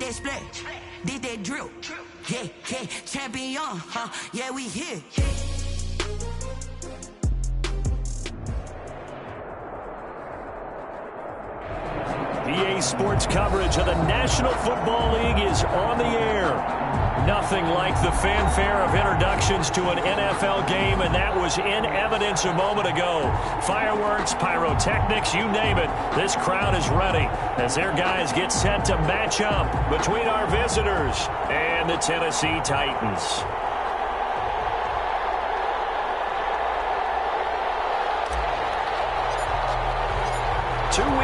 that splat, did that drill. Yeah, yeah, champion, huh? Yeah, we here. EA Sports coverage of the National Football League is on the air. Nothing like the fanfare of introductions to an NFL game, and that was in evidence a moment ago. Fireworks, pyrotechnics, you name it. This crowd is ready as their guys get set to match up between our visitors and the Tennessee Titans.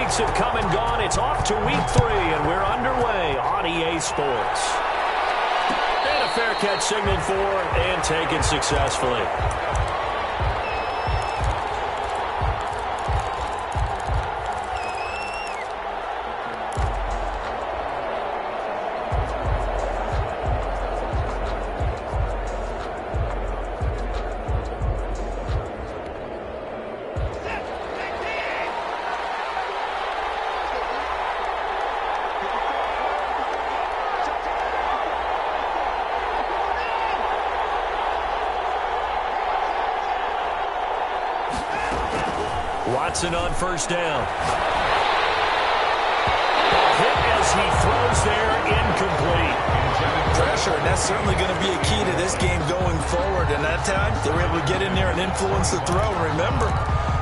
Have come and gone. It's off to week 3, and we're underway on EA Sports. And a fair catch signaled for and taken successfully. Watson on first down. Hit as he throws there, incomplete. Pressure, and that's certainly going to be a key to this game going forward. And that time, they were able to get in there and influence the throw. Remember,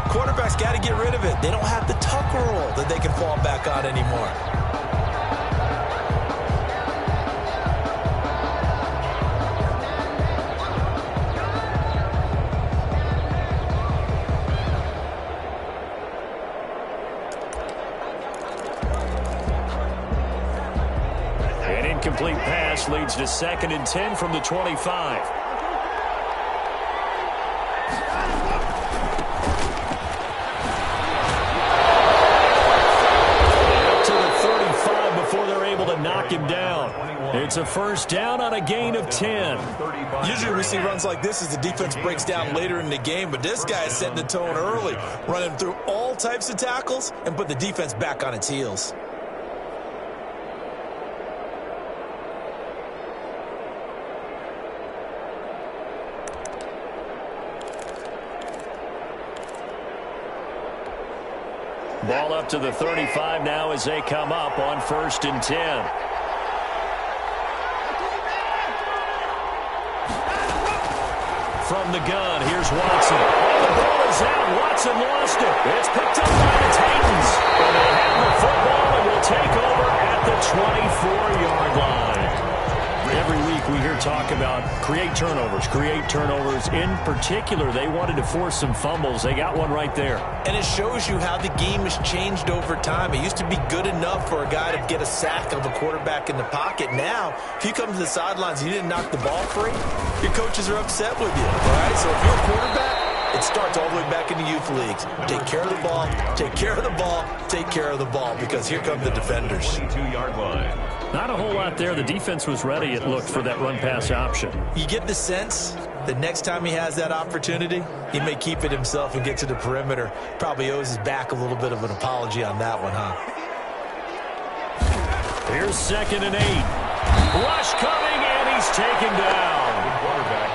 quarterbacks got to get rid of it. They don't have the tuck rule that they can fall back on anymore. Incomplete pass leads to 2nd and 10 from the 25. Up to the 35 before they're able to knock him down. It's a first down on a gain of 10. Usually we see runs like this as the defense breaks down later in the game, but this guy is setting the tone early, running through all types of tackles and put the defense back on its heels. Ball up to the 35 now as they come up on 1st and 10. From the gun, here's Watson. The ball is out. Watson lost it. It's picked up by the Titans. And they have the football and will take over at the 24-yard line. Every week we hear talk about create turnovers. In particular, they wanted to force some fumbles. They got one right there. And it shows you how the game has changed over time. It used to be good enough for a guy to get a sack of a quarterback in the pocket. Now, if you come to the sidelines and you didn't knock the ball free, your coaches are upset with you. All right? So if you're a quarterback, it starts all the way back in the youth leagues. Take care of the ball, take care of the ball, take care of the ball, because here come the defenders. 22-yard line. Not a whole lot there. The defense was ready, it looked, for that run-pass option. You get the sense the next time he has that opportunity, he may keep it himself and get to the perimeter. Probably owes his back a little bit of an apology on that one, huh? Here's 2nd and 8. Rush coming, and he's taken down.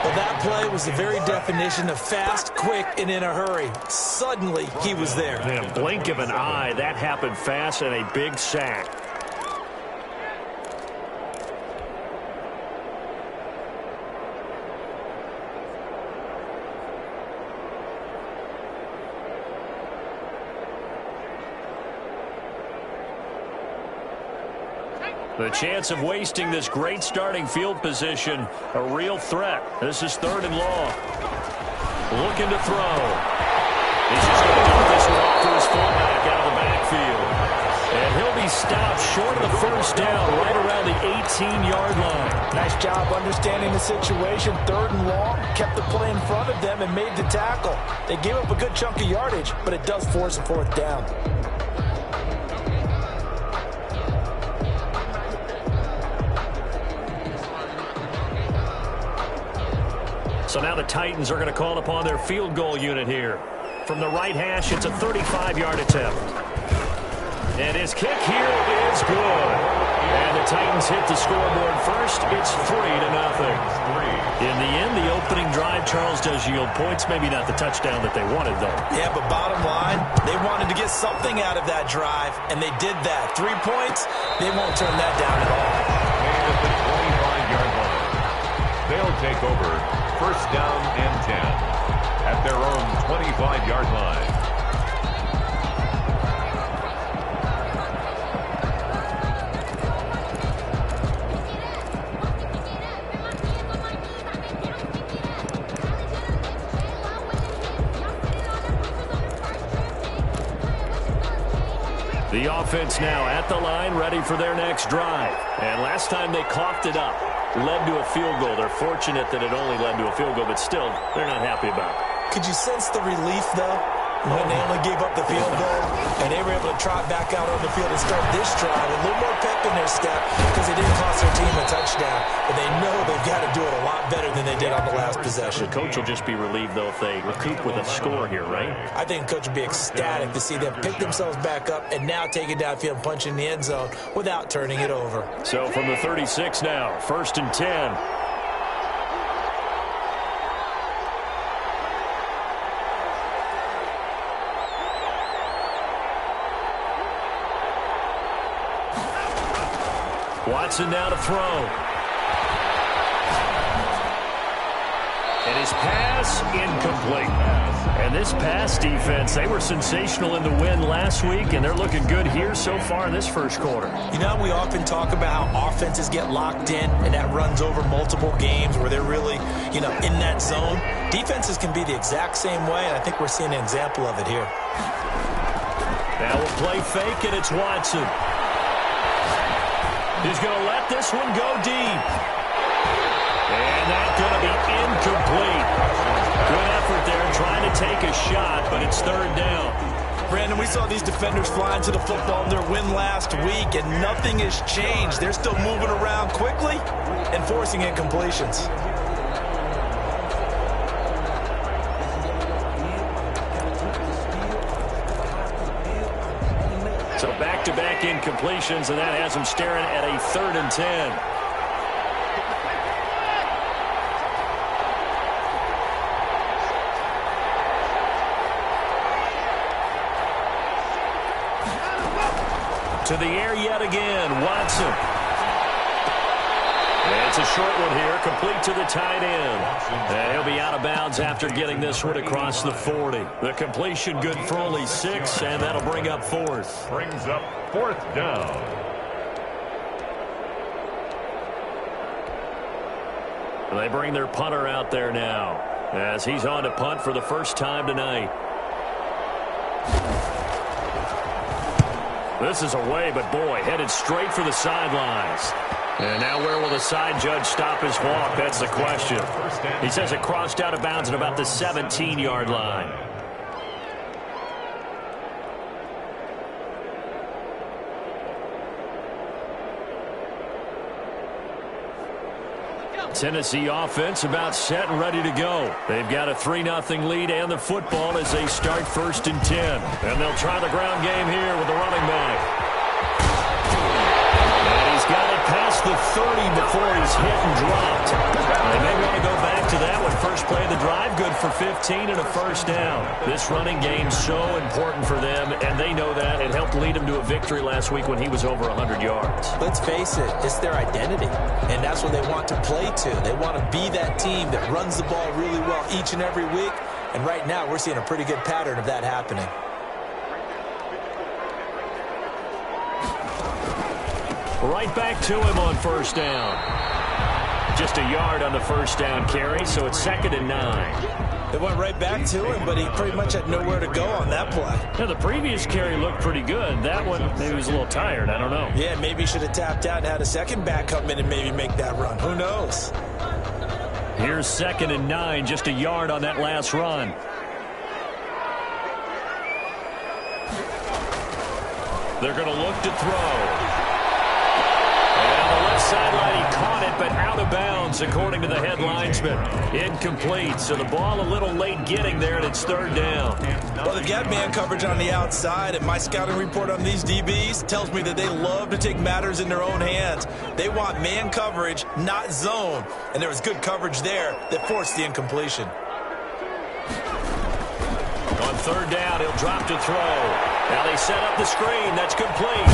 Well, that play was the very definition of fast, quick, and in a hurry. Suddenly, he was there. In a blink of an eye, that happened fast and a big sack. The chance of wasting this great starting field position, a real threat. This is 3rd and long. Looking to throw. He's just going to dump this one off to his fullback out of the backfield. And he'll be stopped short of the first down right around the 18-yard line. Nice job understanding the situation. 3rd and long, kept the play in front of them and made the tackle. They gave up a good chunk of yardage, but it does force a 4th down. So now the Titans are going to call upon their field goal unit here. From the right hash, it's a 35-yard attempt. And his kick here is good. And the Titans hit the scoreboard first. It's 3-0. In the end, the opening drive, Charles, does yield points. Maybe not the touchdown that they wanted, though. Yeah, but bottom line, they wanted to get something out of that drive, and they did that. 3 points, they won't turn that down at all. And at the 25-yard line, they'll take over first down and 10 at their own 25-yard line. The offense now at the line, ready for their next drive. And last time they coughed it up, led to a field goal. They're fortunate that it only led to a field goal, but still, they're not happy about it. Could you sense the relief, though, when they only gave up the field goal and they were able to trot back out on the field and start this drive with a little more pep in their step because they didn't cost their team a touchdown, but they know they've got to do it a lot better than they did on the last possession. The coach will just be relieved, though, if they recoup with a score here, right? I think the coach will be ecstatic to see them pick themselves back up and now take it downfield and punch in the end zone without turning it over. So from the 36 now, 1st and 10. Watson now to throw. And his pass incomplete. And this pass defense, they were sensational in the win last week, and they're looking good here so far in this first quarter. You know, we often talk about how offenses get locked in, and that runs over multiple games where they're really, in that zone. Defenses can be the exact same way, and I think we're seeing an example of it here. Now we'll play fake, and it's Watson. He's going to let this one go deep. And that's going to be incomplete. Good effort there trying to take a shot, but it's 3rd down. Brandon, we saw these defenders flying to the football in their win last week, and nothing has changed. They're still moving around quickly and forcing incompletions. So back-to-back incompletions, and that has them staring at a 3rd and 10. To the air yet again, Watson. And it's a short one here, complete to the tight end. And he'll be out of bounds after getting this one across the 40. The completion good for only 6, and that'll bring up 4th. Brings up 4th down. They bring their punter out there now as he's on to punt for the first time tonight. This is away, but boy, headed straight for the sidelines. And now where will the side judge stop his walk? That's the question. He says it crossed out of bounds at about the 17-yard line. Tennessee offense about set and ready to go. They've got a 3-0 lead and the football as they start 1st and 10. And they'll try the ground game here with the running back. And he's got it past the 30 before he's hit and dropped. They may want to go back to that one. First play of the drive, good for 15 and a 1st down. This running game's so important for them, and they know that. It helped lead them to a victory last week when he was over 100 yards. Let's face it, it's their identity, and that's what they want to play to. They want to be that team that runs the ball really well each and every week, and right now we're seeing a pretty good pattern of that happening. Right back to him on 1st down. Just a yard on the 1st down carry, so it's 2nd and 9. They went right back to him, but he pretty much had nowhere to go on that play. Yeah, the previous carry looked pretty good. That one, maybe he was a little tired. I don't know. Yeah, maybe he should have tapped out and had a second back come in and maybe make that run. Who knows? Here's 2nd and 9, just a yard on that last run. They're going to look to throw. And on the left sideline, he caught it, but out of bounds. downs, according to the head linesman. Incomplete, so the ball a little late getting there, and it's third down. Well, they've got man coverage on the outside, and my scouting report on these DBs tells me that they love to take matters in their own hands. They want man coverage, not zone, and there was good coverage there that forced the incompletion. On third down, he'll drop to throw. Now they set up the screen. That's complete.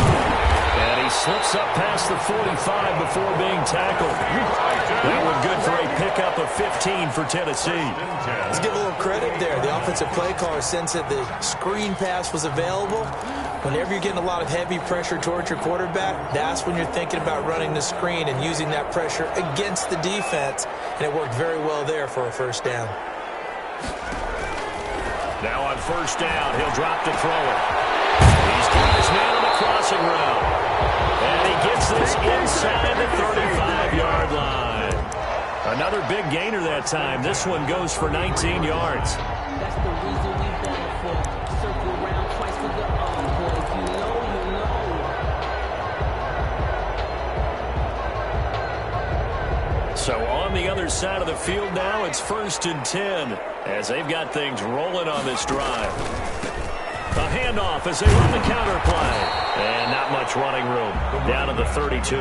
And he slips up past the 45 before being tackled. That one good for a pickup of 15 for Tennessee. Let's give a little credit there. The offensive play caller sensed that the screen pass was available. Whenever you're getting a lot of heavy pressure towards your quarterback, that's when you're thinking about running the screen and using that pressure against the defense. And it worked very well there for a first down. Now on first down, he'll drop to throw it. He's got his man on the crossing route. And he gets this inside the 35-yard line. Another big gainer that time. This one goes for 19 yards. That's the reason we back for. Circle around twice with the boys. You know. So on the other side of the field now, it's 1st and 10 as they've got things rolling on this drive. A handoff as they run the counter play. And not much running room. Down to the 32.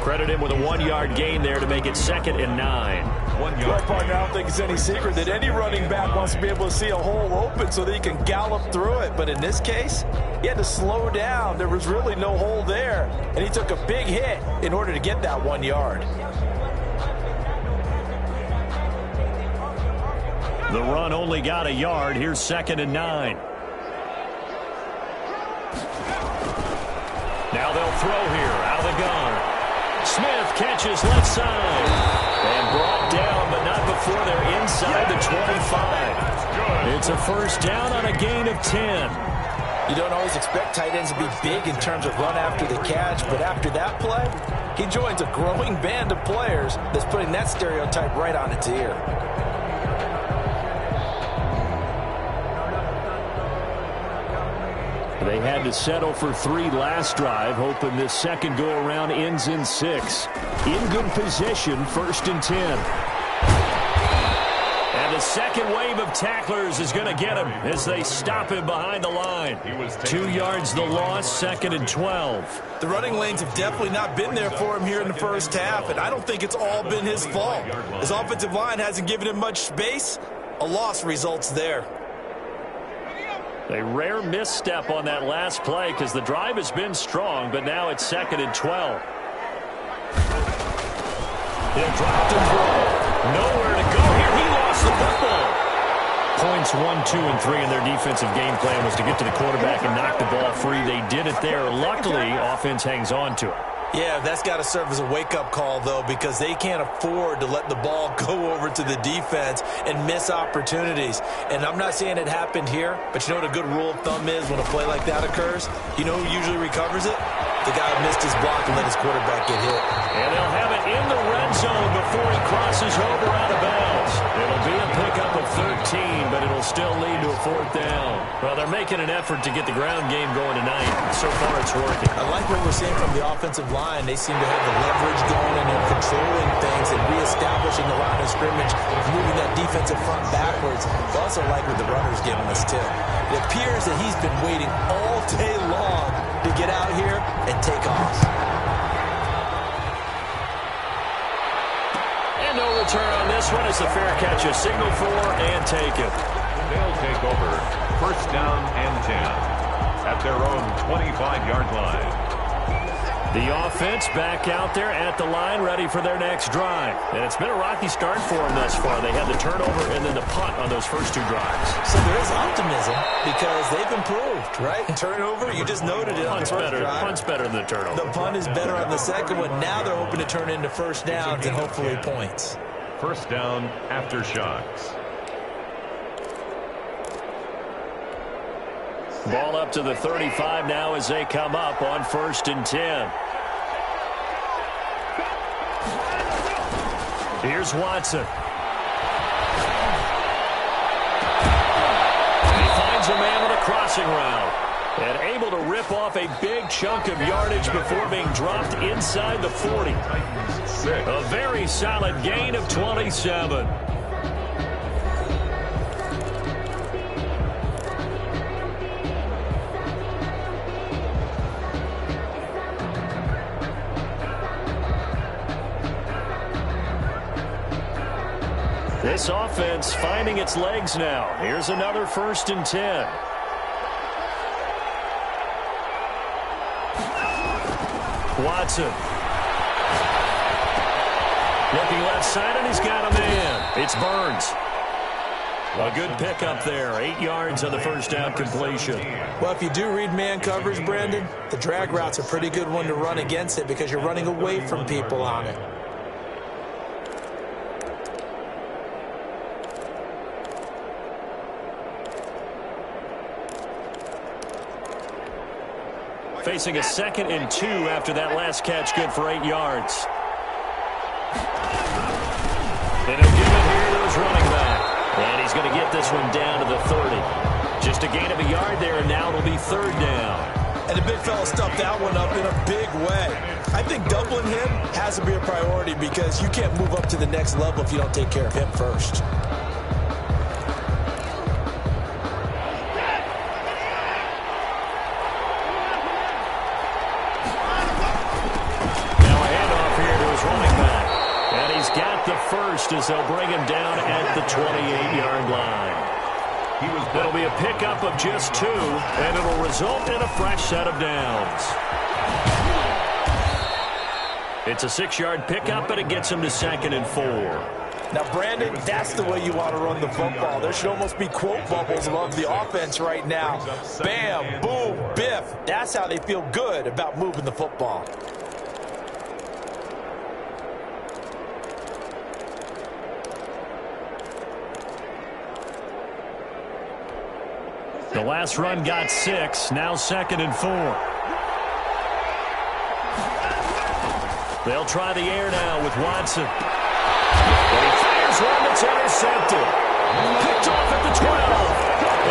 Credit him with a 1-yard gain there to make it 2nd and 9. 1 yard. Well, partner, I don't think it's any secret that any running back wants to be able to see a hole open so that he can gallop through it. But in this case, he had to slow down. There was really no hole there. And he took a big hit in order to get that 1 yard. The run only got a yard. Here's 2nd and 9. Now they'll throw here out of the gun. Smith catches left side. And brought down, but not before they're inside the 25. It's a first down on a gain of 10. You don't always expect tight ends to be big in terms of run after the catch, but after that play, he joins a growing band of players that's putting that stereotype right on its ear. They had to settle for 3 last drive, hoping this second go-around ends in 6. In good position, 1st and 10. And the second wave of tacklers is going to get him as they stop him behind the line. 2 yards the loss, 2nd and 12. The running lanes have definitely not been there for him here in the first half, and I don't think it's all been his fault. His offensive line hasn't given him much space. A loss results there. A rare misstep on that last play because the drive has been strong, but now it's 2nd and 12. He'll drop to throw. Nowhere to go here. He lost the football. Points 1, 2, and 3 in their defensive game plan was to get to the quarterback and knock the ball free. They did it there. Luckily, offense hangs on to it. Yeah, that's got to serve as a wake-up call, though, because they can't afford to let the ball go over to the defense and miss opportunities. And I'm not saying it happened here, but you know what a good rule of thumb is when a play like that occurs? You know who usually recovers it? The guy who missed his block and let his quarterback get hit. And they'll have it in the red zone before he crosses over out of bounds. It'll be a pickup of 13, but it'll still lead to a 4th down. Well, they're making an effort to get the ground game going tonight. So far, it's working. I like what we're seeing from the offensive line. They seem to have the leverage going, and they're controlling things and reestablishing the line of scrimmage, moving that defensive front backwards. I also like what the runner's giving us, too. It appears that he's been waiting all day long to get out here and take off. And no return on this one as the fair catch is signaled for and taken. They'll take over 1st down and 10 at their own 25-yard line. The offense back out there at the line, ready for their next drive. And it's been a rocky start for them thus far. They had the turnover and then the punt on those first 2 drives. So there is optimism because they've improved, right? Turnover, you just noted it on the first drive. Punt's better than the turnover. The punt is better on the second one. Now they're hoping to turn into first downs and hopefully points. First down after shots. Ball up to the 35 now as they come up on 1st and 10. Here's Watson. And he finds a man with a crossing route. And able to rip off a big chunk of yardage before being dropped inside the 40. A very solid gain of 27. This offense finding its legs now. Here's another 1st and 10. Watson. Looking left side, and he's got a man. It's Burns. A good pickup there. 8 yards on the first down completion. Well, if you do read man coverage, Brandon, the drag route's a pretty good one to run against it because you're running away from people on it. Facing a 2nd and 2 after that last catch, good for 8 yards. And he'll give it here to his running back. And he's going to get this one down to the 30. Just a gain of a yard there, and now it'll be 3rd down. And the big fella stuffed that one up in a big way. I think doubling him has to be a priority because you can't move up to the next level if you don't take care of him first. First as they'll bring him down at the 28-yard line. It'll be a pickup of just 2, and it'll result in a fresh set of downs. It's a 6-yard pickup, but it gets him to 2nd and 4. Now, Brandon, that's the way you want to run the football. There should almost be quote bubbles above the offense right now. Bam, boom, biff. That's how they feel good about moving the football. The last run got 6, now 2nd and 4. They'll try the air now with Watson. And he fires one that's intercepted. Picked off at the 12.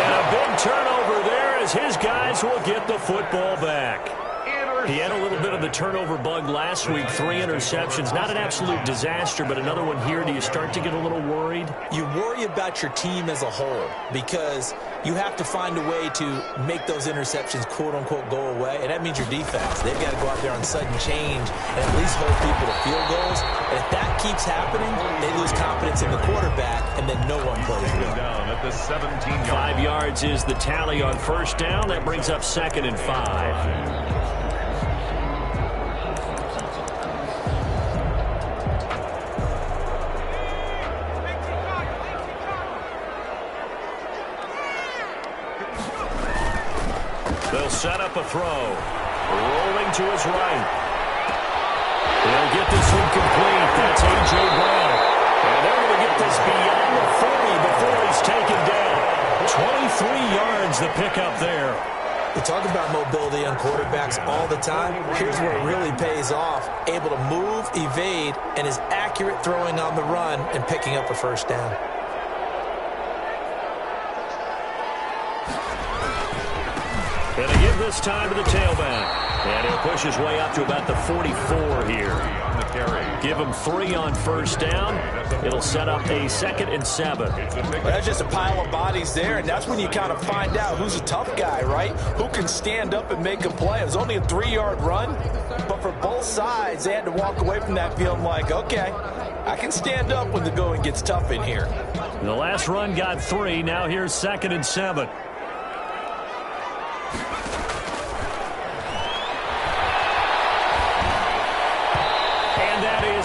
And a big turnover there as his guys will get the football back. He had a little bit of the turnover bug last week, 3 interceptions. Not an absolute disaster, but another one here. Do you start to get a little worried? You worry about your team as a whole because you have to find a way to make those interceptions, quote-unquote, go away, and that means your defense. They've got to go out there on sudden change and at least hold people to field goals. And if that keeps happening, they lose confidence in the quarterback, and then no one plays well. Down at the 17-yard. 5 yards is the tally on first down. That brings up 2nd and 5. They'll set up a throw. Rolling to his right. They'll get this one complete. That's A.J. Brown. And they're going to get this beyond the 40 before he's taken down. 23 yards the pickup there. We talk about mobility on quarterbacks all the time. Here's where it really pays off. Able to move, evade, and is accurate throwing on the run and picking up a first down. And they give this time to the tailback. And he'll push his way up to about the 44 here. Give him 3 on first down. It'll set up a 2nd and 7. Well, that's just a pile of bodies there, and that's when you kind of find out who's a tough guy, right? Who can stand up and make a play. It was only a 3-yard run, but for both sides, they had to walk away from that feeling like, okay, I can stand up when the going gets tough in here. The last run got 3. Now here's 2nd and 7.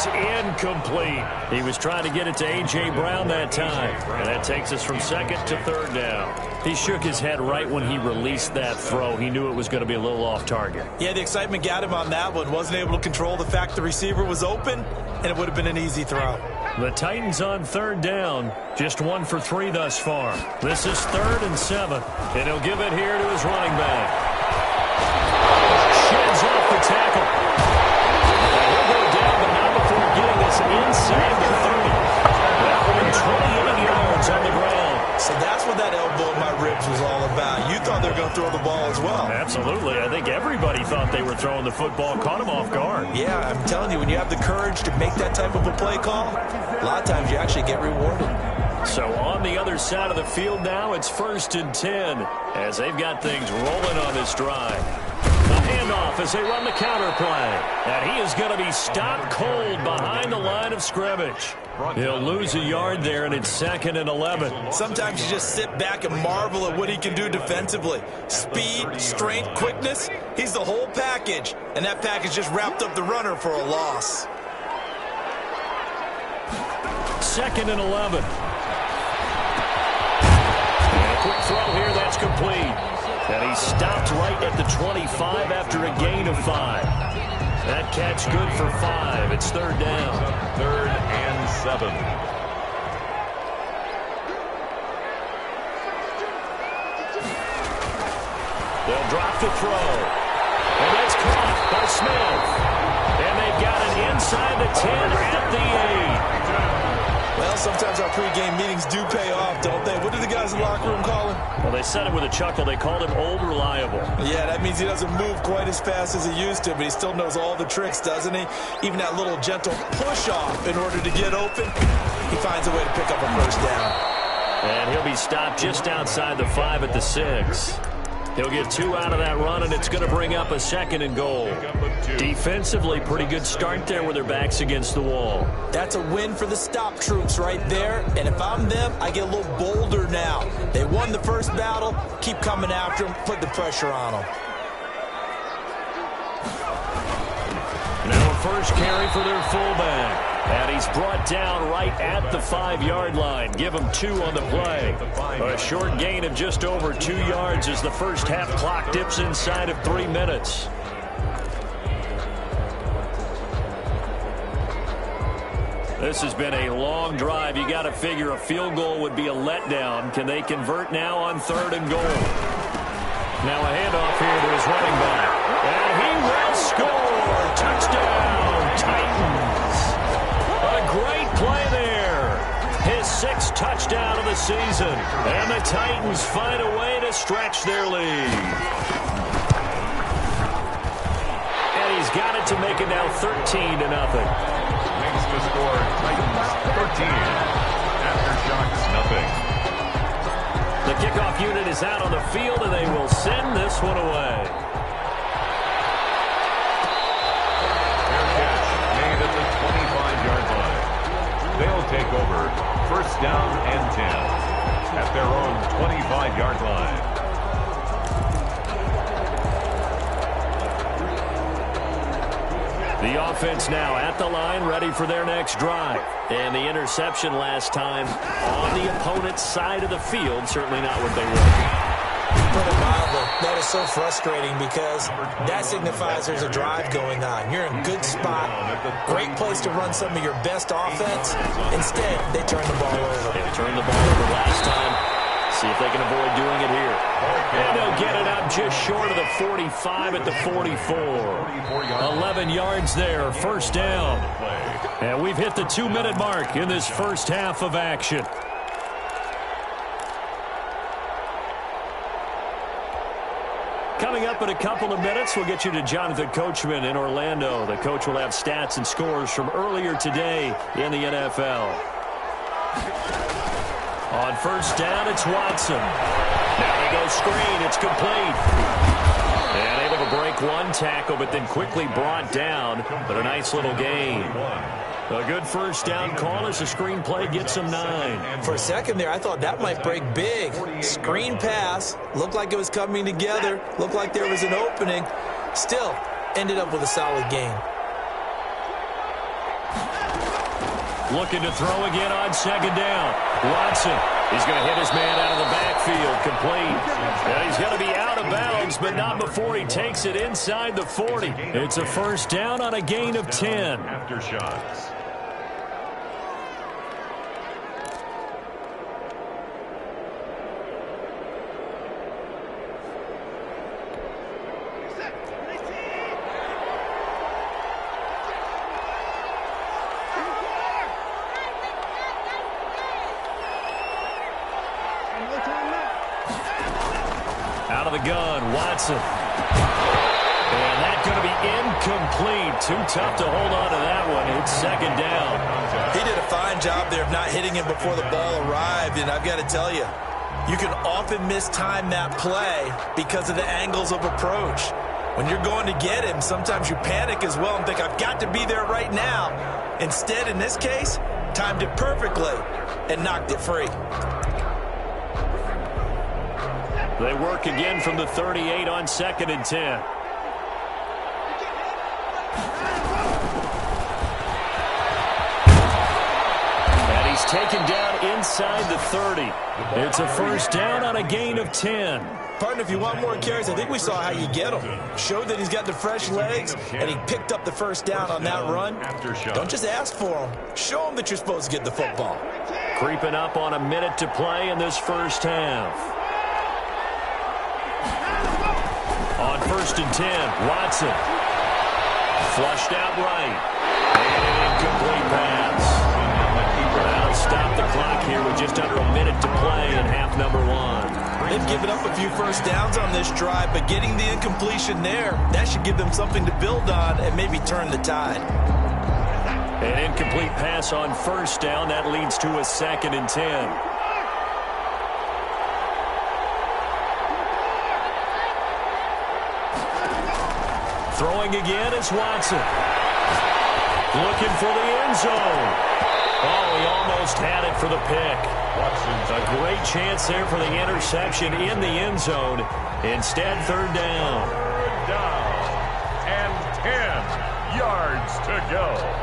Incomplete. He was trying to get it to A.J. Brown that time. And that takes us from 2nd to 3rd down. He shook his head right when he released that throw. He knew it was going to be a little off target. Yeah, the excitement got him on that one. Wasn't able to control the fact the receiver was open, and it would have been an easy throw. The Titans on 3rd down. Just 1 for 3 thus far. This is 3rd and 7. And he'll give it here to his running back. Sheds off the tackle. Inside the 30. That one 28 yards on the ground. So that's what that elbow in my ribs was all about. You thought they were go throw the ball as well. Absolutely. I think everybody thought they were throwing the football, caught him off guard. Yeah, I'm telling you, when you have the courage to make that type of a play call, a lot of times you actually get rewarded. So on the other side of the field now, it's 1st and 10 as they've got things rolling on this drive. The handoff as they run the counter play. And he is going to be stopped cold behind the line of scrimmage. He'll lose a yard there, and it's 2nd and 11. Sometimes you just sit back and marvel at what he can do defensively. Speed, strength, quickness, he's the whole package. And that package just wrapped up the runner for a loss. 2nd and 11. Quick throw here, that's complete. And he stopped right at the 25 after a gain of 5. That catch good for 5. It's 3rd down. 3rd and 7. They'll drop the throw. And that's caught by Smith. And they've got it inside the 10 at the 8. Well, sometimes our pregame meetings do pay off, don't they? What do the guys in the locker room call him? Well, they said it with a chuckle. They called him Old Reliable. Yeah, that means he doesn't move quite as fast as he used to, but he still knows all the tricks, doesn't he? Even that little gentle push-off in order to get open, he finds a way to pick up a 1st down. And he'll be stopped just outside the 5 at the 6. He'll get 2 out of that run, and it's going to bring up a 2nd and goal. Defensively, pretty good start there with their backs against the wall. That's a win for the stop troops right there, and if I'm them, I get a little bolder now. They won the first battle, keep coming after them, put the pressure on them. Now a first carry for their fullback. And he's brought down right at the 5-yard line. Give him 2 on the play. A short gain of just over 2 yards as the first half clock dips inside of 3 minutes. This has been a long drive. You got to figure a field goal would be a letdown. Can they convert now on 3rd and goal? Now a handoff here to his running back. And he will score. Touchdown, Titans. A great play there. His 6th touchdown of the season. And the Titans find a way to stretch their lead. And he's got it to make it now 13-0. Makes the score Titans 13. Aftershocks nothing. The kickoff unit is out on the field, and they will send this one away. They'll take over 1st down and 10 at their own 25-yard line. The offense now at the line, ready for their next drive. And the interception last time on the opponent's side of the field, certainly not what they wanted. Put it mildly, that is so frustrating because that signifies there's a drive going on. You're in a good spot, great place to run some of your best offense. Instead, they turn the ball over. They turned the ball over last time. See if they can avoid doing it here. And they'll get it up just short of the 45 at the 44. 11 yards there, 1st down. And we've hit the 2-minute mark in this first half of action. Coming up in a couple of minutes, we'll get you to Jonathan Coachman in Orlando. The coach will have stats and scores from earlier today in the NFL. On 1st down, it's Watson. Now they go screen. It's complete. And able to break 1 tackle, but then quickly brought down. But a nice little gain. A good 1st down call as the screen play gets him 9. For a second there, I thought that might break big. Screen pass. Looked like it was coming together. Looked like there was an opening. Still, ended up with a solid gain. Looking to throw again on 2nd down. Watson, he's going to hit his man out of the backfield, complete. And he's going to be out of bounds, but not before he takes it inside the 40. It's a 1st down on a gain of 10. Aftershocks. of the gun. Watson. And that's going to be incomplete. Too tough to hold on to that one. It's second down. He did a fine job there of not hitting him before the ball arrived, and I've got to tell you, you can often mistime that play because of the angles of approach. When you're going to get him, sometimes you panic as well and think, I've got to be there right now. Instead, in this case, timed it perfectly and knocked it free. They work again from the 38 on 2nd and 10. And he's taken down inside the 30. It's a first down on a gain of 10. Partner, if you want more carries, I think we saw how you get him. Showed that he's got the fresh legs, and he picked up the first down on that run. Don't just ask for him. Show him that you're supposed to get the football. Creeping up on a minute to play in this first half. On 1st and 10, Watson. Flushed out right. And incomplete pass. That'll stop the clock here with just under a minute to play in half number 1. They've given up a few first downs on this drive, but getting the incompletion there, that should give them something to build on and maybe turn the tide. An incomplete pass on first down. That leads to a 2nd and 10. Throwing again is Watson. Looking for the end zone. Oh, he almost had it for the pick. A great chance there for the interception in the end zone. Instead, 3rd down. 3rd down and 10 yards to go.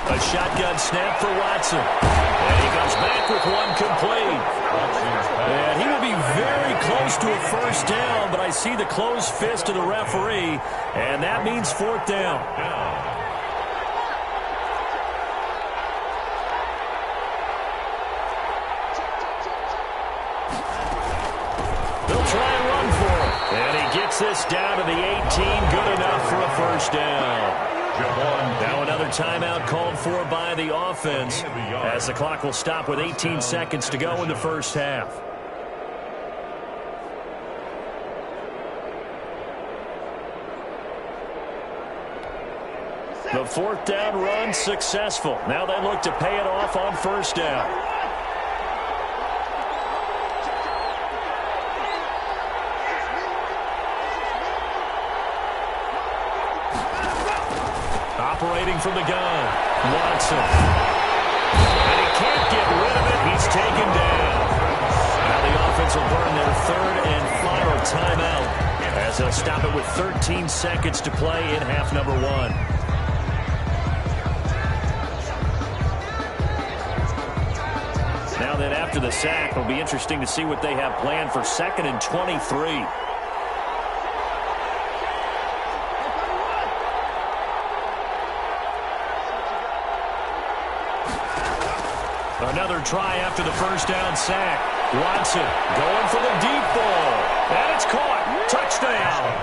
A shotgun snap for Watson. And he comes back with one complete. And he will be very close to a first down, but I see the closed fist of the referee, and that means 4th down. They'll try and run for it. And he gets this down to the 18. Good enough for a first down. Now another timeout called for by the offense as the clock will stop with 18 seconds to go in the first half. The 4th down run successful. Now they look to pay it off on first down. Operating from the gun, Watson. And he can't get rid of it. He's taken down. Now the offense will burn their 3rd and final timeout as they'll stop it with 13 seconds to play in half number 1. Now then, after the sack, it'll be interesting to see what they have planned for 2nd and 23. Another try after the first down sack. Watson going for the deep ball. And it's caught. Touchdown.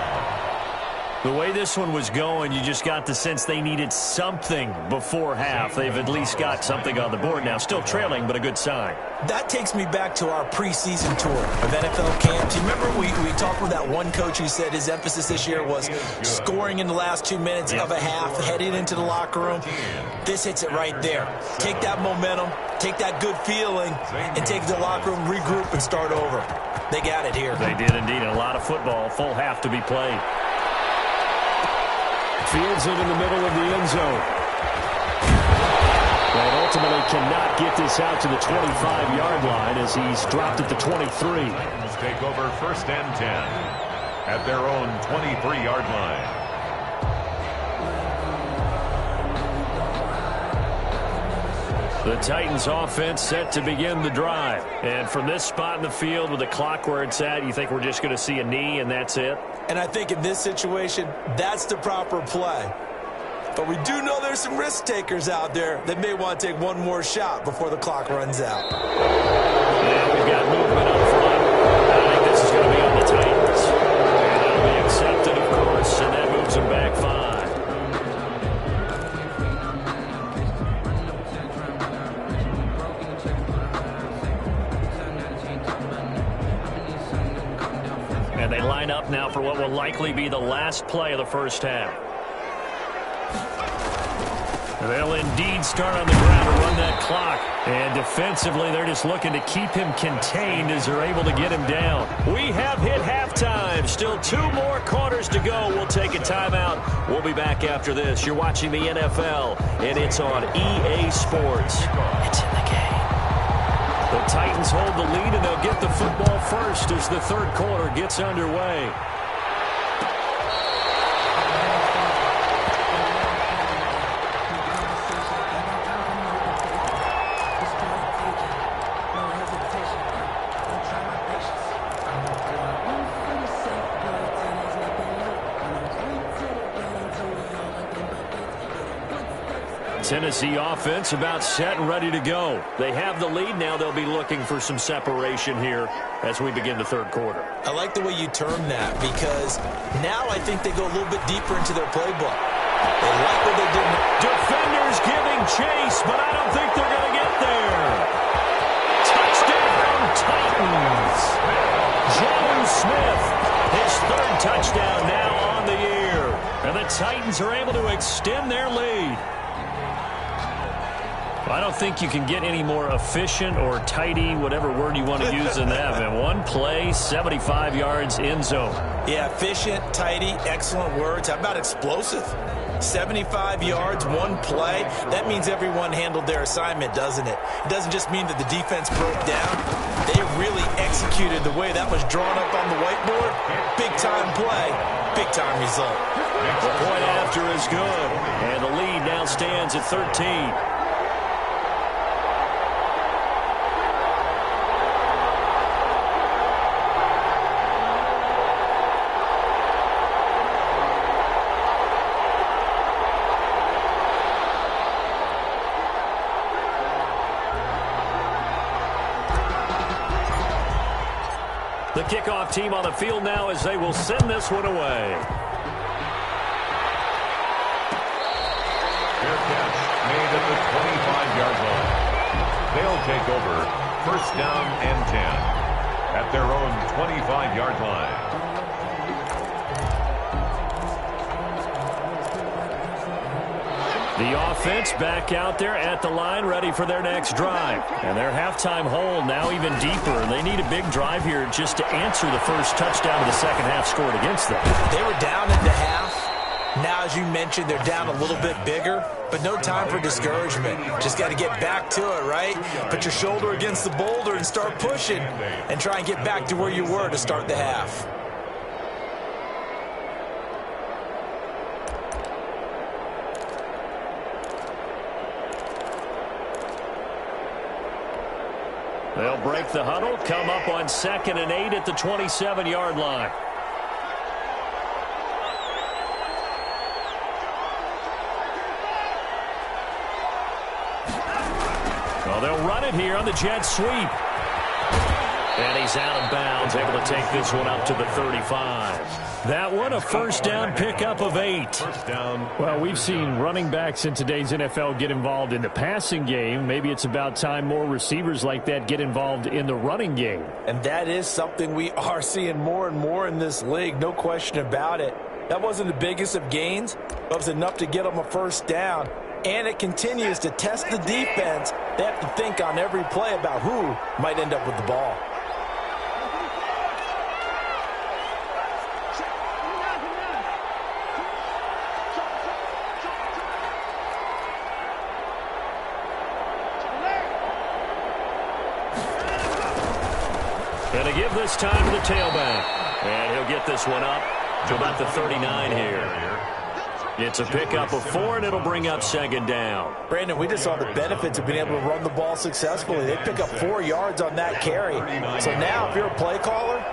The way this one was going, you just got the sense they needed something before half. They've at least got something on the board now. Still trailing, but a good sign. That takes me back to our preseason tour of NFL camps. You remember we talked with that one coach who said his emphasis this year was scoring in the last 2 minutes of a half, heading into the locker room. This hits it right there. Take that momentum, take that good feeling, and take the locker room, regroup, and start over. They got it here. They did indeed. A lot of football, full half to be played. Fields it in the middle of the end zone. But ultimately cannot get this out to the 25-yard line as he's dropped at the 23. Titans take over 1st and 10 at their own 23-yard line. The Titans offense set to begin the drive. And from this spot in the field with the clock where it's at, you think we're just going to see a knee and that's it? And I think in this situation, that's the proper play. But we do know there's some risk takers out there that may want to take one more shot before the clock runs out. And we've got movement up front. I think this is going to be on the Titans. And that'll be accepted, of course, and that moves them back 5. And they line up now for what will likely be the last play of the first half. They'll indeed start on the ground to run that clock. And defensively, they're just looking to keep him contained as they're able to get him down. We have hit halftime. Still 2 more quarters to go. We'll take a timeout. We'll be back after this. You're watching the NFL, and it's on EA Sports. It's in the game. The Titans hold the lead, and they'll get the football first as the third quarter gets underway. Tennessee offense about set and ready to go. They have the lead. Now they'll be looking for some separation here as we begin the third quarter. I like the way you term that because now I think they go a little bit deeper into their playbook. They like what they did. Defenders giving chase, but I don't think they're going to get there. Touchdown, Titans. Joe Smith, his 3rd touchdown now on the year. And the Titans are able to extend their lead. I don't think you can get any more efficient or tidy, whatever word you want to use in that. And 1 play, 75 yards, end zone. Yeah, efficient, tidy, excellent words. How about explosive? 75 yards, 1 play. That means everyone handled their assignment, doesn't it? It doesn't just mean that the defense broke down. They really executed the way that was drawn up on the whiteboard. Big-time play, big-time result. The point after is good. And the lead now stands at 13. The kickoff team on the field now as they will send this one away. Fair catch made at the 25-yard line. They'll take over 1st down and 10 at their own 25-yard line. The offense back out there at the line, ready for their next drive. And their halftime hole now even deeper. And they need a big drive here just to answer the first touchdown of the second half scored against them. They were down at the half. Now, as you mentioned, they're down a little bit bigger, but no time for discouragement. Just got to get back to it, right? Put your shoulder against the boulder and start pushing and try and get back to where you were to start the half. They'll break the huddle, come up on 2nd and 8 at the 27-yard line. Well, they'll run it here on the jet sweep. And he's out of bounds, able to take this one up to the 35. That one, a first down pickup of 8. First down. Well, we've seen running backs in today's NFL get involved in the passing game. Maybe it's about time more receivers like that get involved in the running game. And that is something we are seeing more and more in this league, no question about it. That wasn't the biggest of gains, but it was enough to get them a first down. And it continues to test the defense. They have to think on every play about who might end up with the ball. Going to give this time to the tailback. And he'll get this one up to about the 39 here. It's a pickup of 4, and it'll bring up 2nd down. Brandon, we just saw the benefits of being able to run the ball successfully. They pick up 4 yards on that carry. So now if you're a play caller,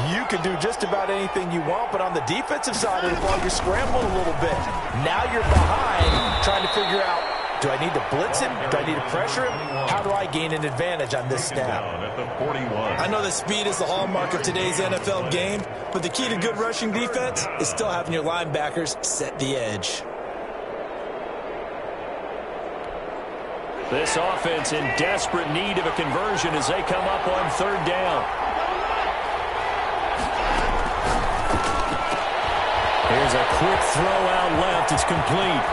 You can do just about anything you want, but on the defensive side of the ball, you're scrambling a little bit. Now you're behind, trying to figure out, do I need to blitz him? Do I need to pressure him? How do I gain an advantage on this snap? At the 41. I know that speed is the hallmark of today's NFL game, but the key to good rushing defense is still having your linebackers set the edge. This offense in desperate need of a conversion as they come up on third down. Here's a quick throw out left. It's complete.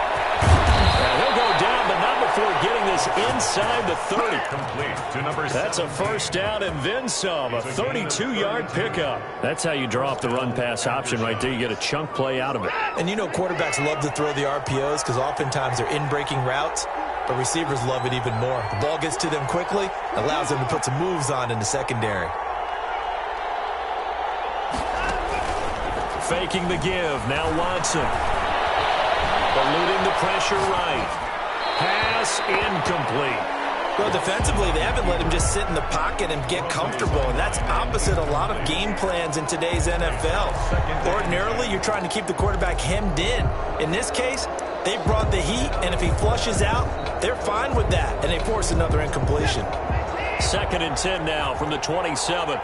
Now he'll go down, but not before getting this inside the 30. Complete to number 7. That's a first down and then some. A 32-yard pickup. That's how you draw up the run-pass option right there. You get a chunk play out of it. And you know quarterbacks love to throw the RPOs because oftentimes they're in-breaking routes, but receivers love it even more. The ball gets to them quickly, allows them to put some moves on in the secondary. Faking the give. Now Watson. Eluding the pressure right. Pass incomplete. Well, defensively, they haven't let him just sit in the pocket and get comfortable, and that's opposite a lot of game plans in today's NFL. Ordinarily, you're trying to keep the quarterback hemmed in. In this case, they brought the heat, and if he flushes out, they're fine with that, and they force another incompletion. 2nd and 10 now from the 27.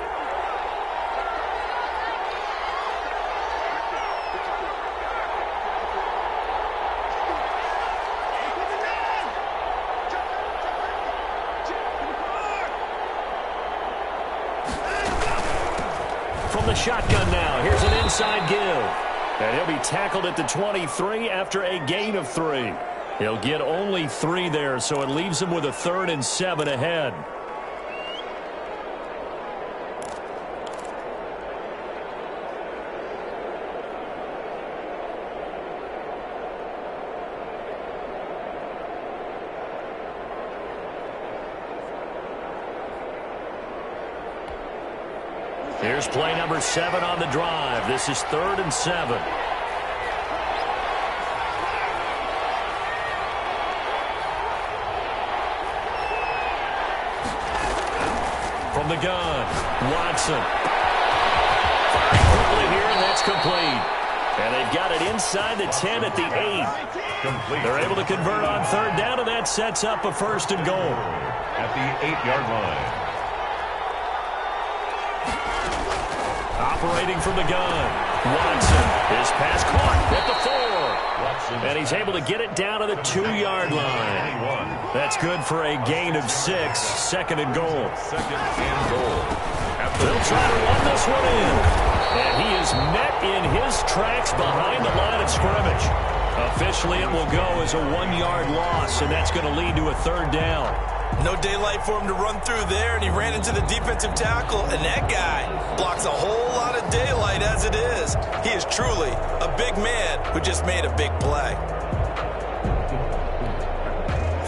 From the shotgun now, here's an inside give. And he'll be tackled at the 23 after a gain of 3. He'll get only 3 there, so it leaves him with a 3rd and 7 ahead. Here's play number 7 on the drive. This is 3rd and 7. From the gun, Watson. Firing quickly here, and that's complete. And they've got it inside the 10 at the 8. They're able to convert on 3rd down, and that sets up a 1st and goal. At the 8-yard line. Operating from the gun, Watson. His pass caught at the 4. And he's able to get it down to the 2-yard line. That's good for a gain of 6. 2nd and goal. 2nd and goal. They'll try to run this one in. And he is met in his tracks behind the line of scrimmage. Officially, it will go as a 1-yard loss, and that's going to lead to a 3rd down. No daylight for him to run through there, and he ran into the defensive tackle, and that guy blocks a whole lot of daylight as it is. He is truly a big man who just made a big play.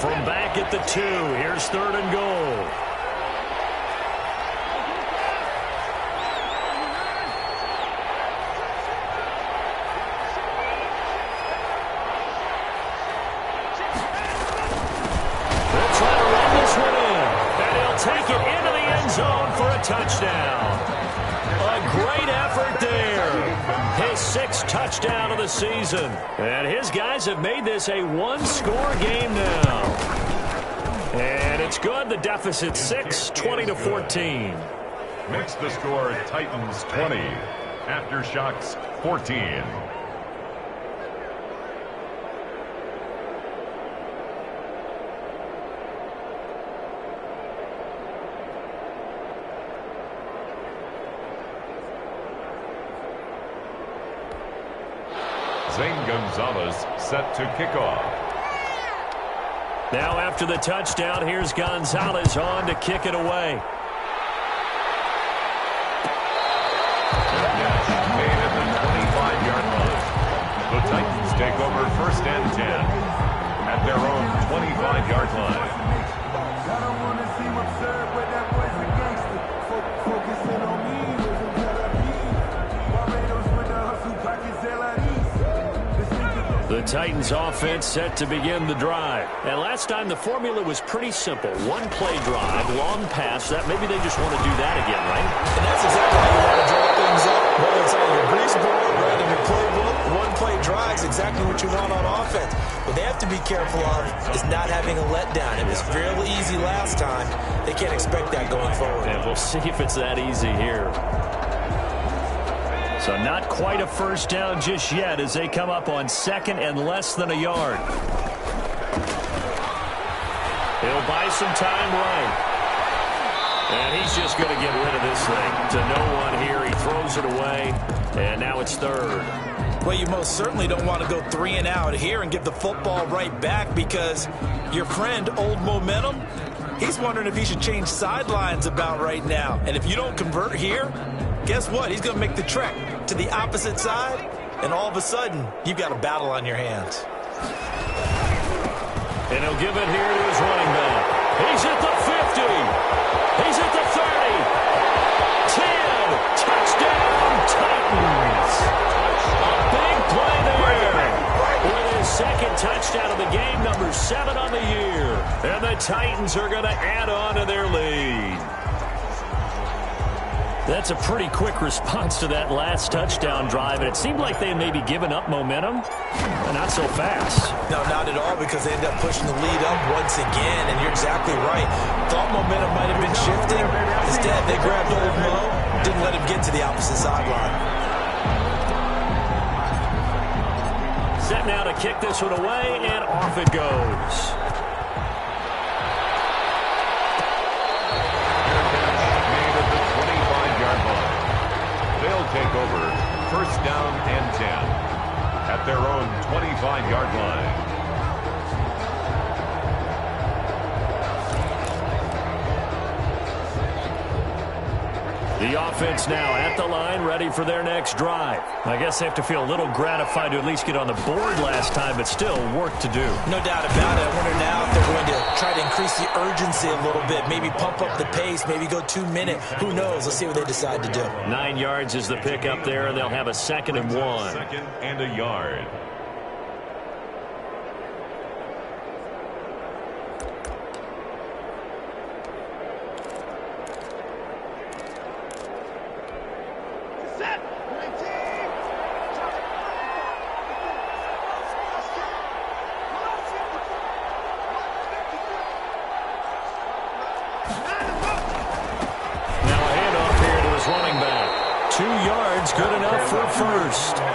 From back at the 2, here's 3rd and goal. Take it into the end zone for a touchdown. A great effort there. His 6th touchdown of the season. And his guys have made this a 1-score game now. And it's good. The deficit 6, 20-14. Makes the score Titans 20. Aftershocks 14. Zane Gonzalez set to kick off. Now after the touchdown, here's Gonzalez on to kick it away. Catch made at the 25-yard line. The Titans take over 1st and 10 at their own 25-yard line. I don't want to seem absurd, but that was a gangster. Focusing on me was a Barbados with the hustle pockets, The Titans offense set to begin the drive. And last time the formula was pretty simple. 1-play drive, long pass. That maybe they just want to do that again, right? And that's exactly how you want to draw things things up, whether it's on your grease board, right in your playbook. One-play drive is exactly what you want on offense. What they have to be careful of is not having a letdown. It was fairly easy last time. They can't expect that going forward. And we'll see if it's that easy here. So not quite a first down just yet as they come up on second and less than a yard. He'll buy some time right. And he's just going to get rid of this thing to no one here. He throws it away, and now it's third. Well, you most certainly don't want to go 3 and out here and give the football right back because your friend, Old Momentum, he's wondering if he should change sidelines about right now. And if you don't convert here, guess what? He's going to make the trek to the opposite side, and all of a sudden, you've got a battle on your hands. And he'll give it here to his running back. He's at the 50. He's at the 30. 10. Touchdown, Titans. A big play there. With his second touchdown of the game, number 7 on the year. And the Titans are going to add on to their lead. That's a pretty quick response to that last touchdown drive, and it seemed like they may be giving up momentum, but not so fast. No, not at all, because they ended up pushing the lead up once again, and you're exactly right. Thought momentum might have been shifting. Instead, they grabbed Old Mo, didn't let him get to the opposite sideline. Set now to kick this one away, and off it goes. They'll take over first down and 10 at their own 25-yard line. The offense now at the line, ready for their next drive. I guess they have to feel a little gratified to at least get on the board last time, but still work to do. No doubt about it. I wonder now if they're going to try to increase the urgency a little bit, maybe pump up the pace, maybe go 2 minute. Who knows? Let's see what they decide to do. 9 yards is the pickup there, and they'll have a 2nd and 1. Second and a yard.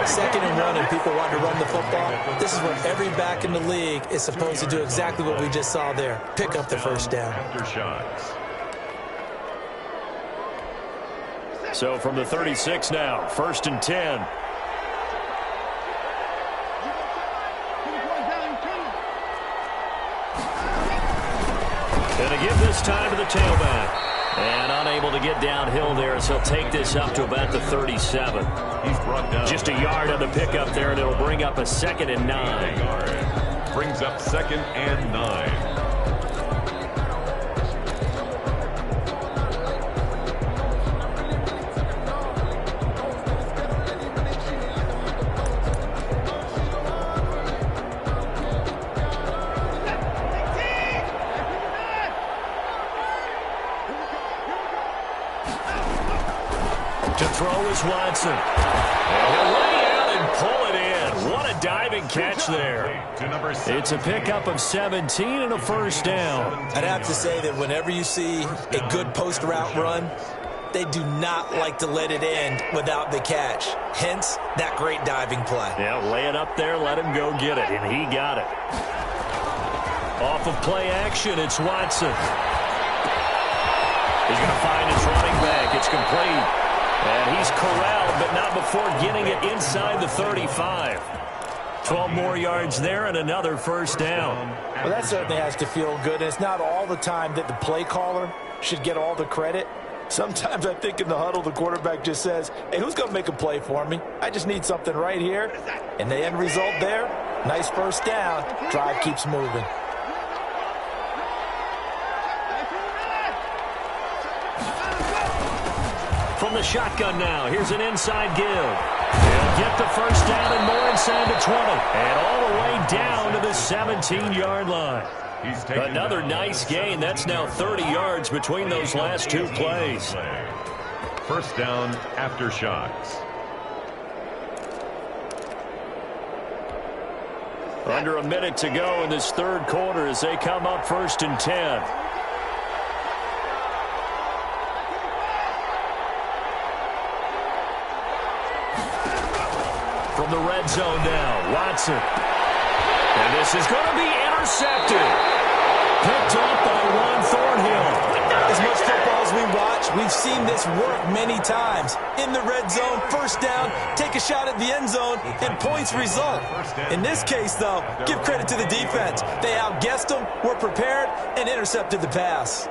Second and 1, and people want to run the football. This is what every back in the league is supposed to do, exactly what we just saw there. Pick up the first down. After shots. So from the 36 now, 1st and 10. And to give this time to the tailback. And unable to get downhill there, so he'll take this up to about the 37. He's brought down. Just a yard on the pickup there, and it'll bring up a 2nd and 9. Brings up 2nd and 9. Watson. And he'll lay out and pull it in. What a diving catch there. It's a pickup of 17 and a first down. I'd have to say that whenever you see a good post route run, they do not like to let it end without the catch. Hence, that great diving play. Yeah, lay it up there, let him go get it, and he got it. Off of play action, it's Watson. He's going to find his running back. It's complete. And he's corralled, but not before getting it inside the 35. 12 more yards there and another first down. Well, that certainly has to feel good. And it's not all the time that the play caller should get all the credit. Sometimes I think in the huddle, the quarterback just says, hey, who's going to make a play for me? I just need something right here. And the end result there, nice first down. Drive keeps moving. From the shotgun now, here's an inside give. He'll get the first down and more inside the 20. And all the way down to the 17-yard line. Another nice gain. That's now 30 yards between those last 2 plays. first down aftershocks. Under a minute to go in this third quarter as they come up 1st and 10. From the red zone now, Watson. And this is going to be intercepted. Picked up by Juan Thornhill. As much football as we watch, we've seen this work many times. In the red zone, first down, take a shot at the end zone, and points result. In this case, though, give credit to the defense. They outguessed them, were prepared, and intercepted the pass.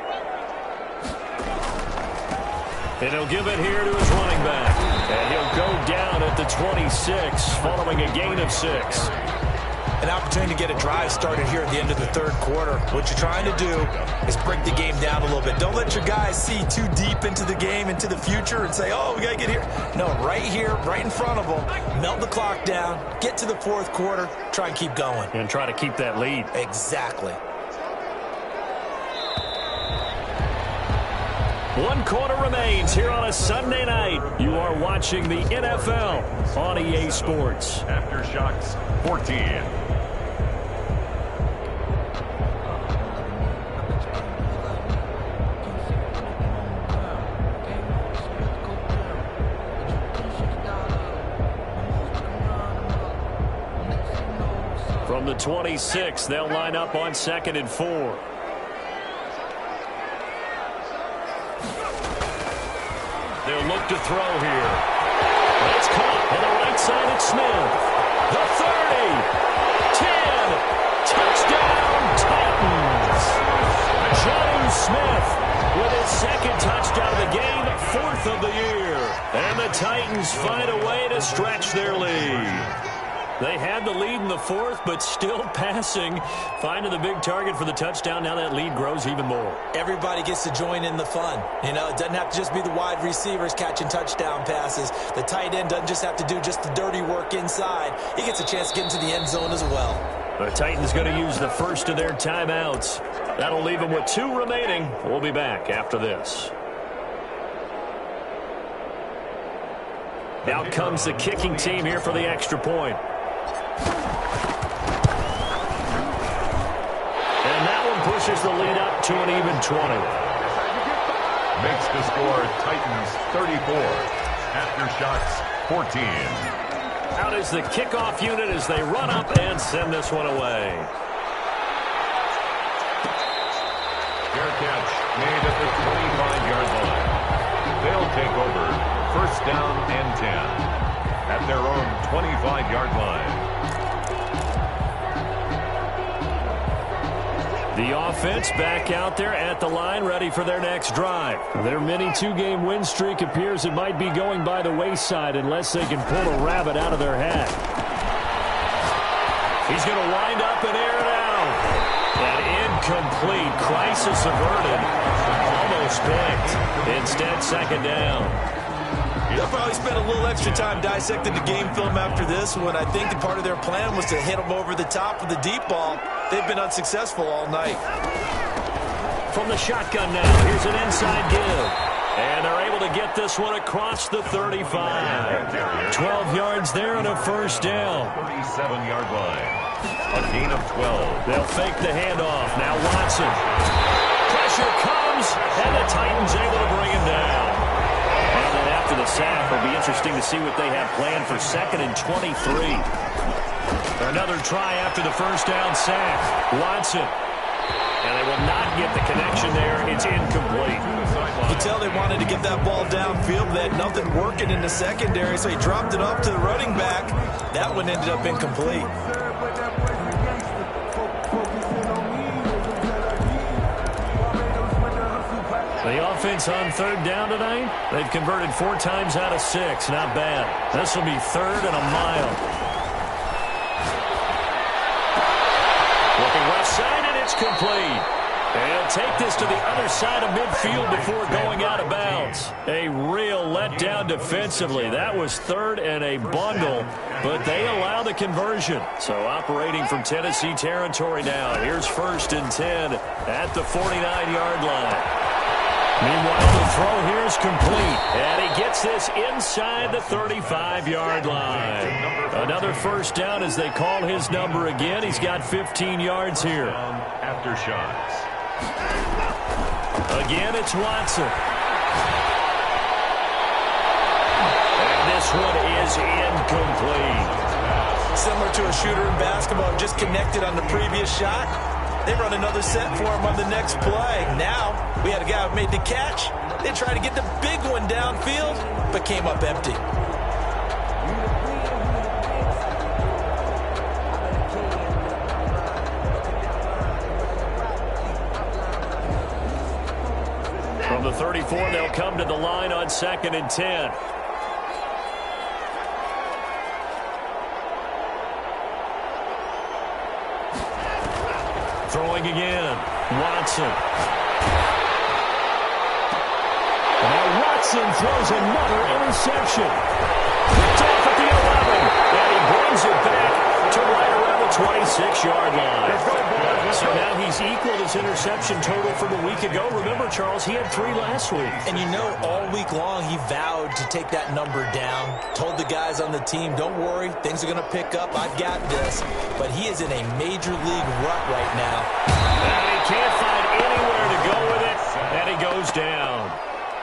And he'll give it here to his running back. And he'll go down at the 26 following a gain of 6. An opportunity to get a drive started here at the end of the third quarter. What you're trying to do is break the game down a little bit. Don't let your guys see too deep into the game, into the future, and say, oh, we got to get here. No, right here, right in front of them. Melt the clock down, get to the fourth quarter, try and keep going. And try to keep that lead. Exactly. 1 quarter remains here on a Sunday night. You are watching the NFL on EA Sports. Aftershocks 14. From the 26, they'll line up on 2nd and 4. They'll look to throw here. It's caught on the right side at Smith. The 30. 10. Touchdown, Titans. Jonnu Smith with his 2nd touchdown of the game, 4th of the year. And the Titans find a way to stretch their lead. They had the lead in the 4th, but still passing. Finding the big target for the touchdown. Now that lead grows even more. Everybody gets to join in the fun. You know, it doesn't have to just be the wide receivers catching touchdown passes. The tight end doesn't just have to do just the dirty work inside. He gets a chance to get into the end zone as well. The Titans going to use the first of their timeouts. That'll leave them with 2 remaining. We'll be back after this. Out comes the kicking team here for the extra point. And that one pushes the lead up to an even 20. Makes the score Titans 34. Aftershocks 14. Out is the kickoff unit as they run up and send this one away. Fair catch made at the 25-yard line. They'll take over 1st down and 10 at their own 25-yard line. The offense back out there at the line, ready for their next drive. Their mini 2-game win streak appears it might be going by the wayside unless they can pull a rabbit out of their hat. He's going to wind up and air it out. An incomplete, crisis averted, almost picked. Instead, 2nd down. They'll probably spend a little extra time dissecting the game film after this one. I think the part of their plan was to hit them over the top with the deep ball. They've been unsuccessful all night. From the shotgun now, here's an inside give. And they're able to get this one across the 35. 12 yards there and a first down. 37-yard line. A gain of 12. They'll fake the handoff. Now Watson. Pressure comes, and the Titans able to bring him down. And then after the sack, it'll be interesting to see what they have planned for 2nd and 23. Another try after the first down sack. Watson. And they will not get the connection there. It's incomplete. You can tell they wanted to get that ball downfield. They had nothing working in the secondary, so he dropped it off to the running back. That one ended up incomplete. The offense on 3rd down tonight, they've converted 4 times out of 6. Not bad. This will be 3rd and a mile. Looking left side, and it's complete. And he'll take this to the other side of midfield before going out of bounds. A real letdown defensively. That was 3rd and a bundle, but they allow the conversion. So operating from Tennessee territory now. Here's 1st and 10 at the 49-yard line. Meanwhile, the throw here is complete. And he gets this inside the 35-yard line. Another first down as they call his number again. He's got 15 yards here. After shots. Again, it's Watson. And this one is incomplete. Similar to a shooter in basketball, just connected on the previous shot. They run another set for him on the next play. Now, we had a guy who made the catch. They tried to get the big one downfield, but came up empty. From the 34, they'll come to the line on 2nd and 10. Throwing again. Watson. Now Watson throws another interception. Picked off at the 11. And he brings it back to right around the 26-yard line. So now he's equaled his interception total from a week ago. Remember, Charles, he had 3 last week. And you know, all week long, he vowed to take that number down. Told the guys on the team, don't worry, things are going to pick up. I've got this. But he is in a major league rut right now. And he can't find anywhere to go with it. And he goes down.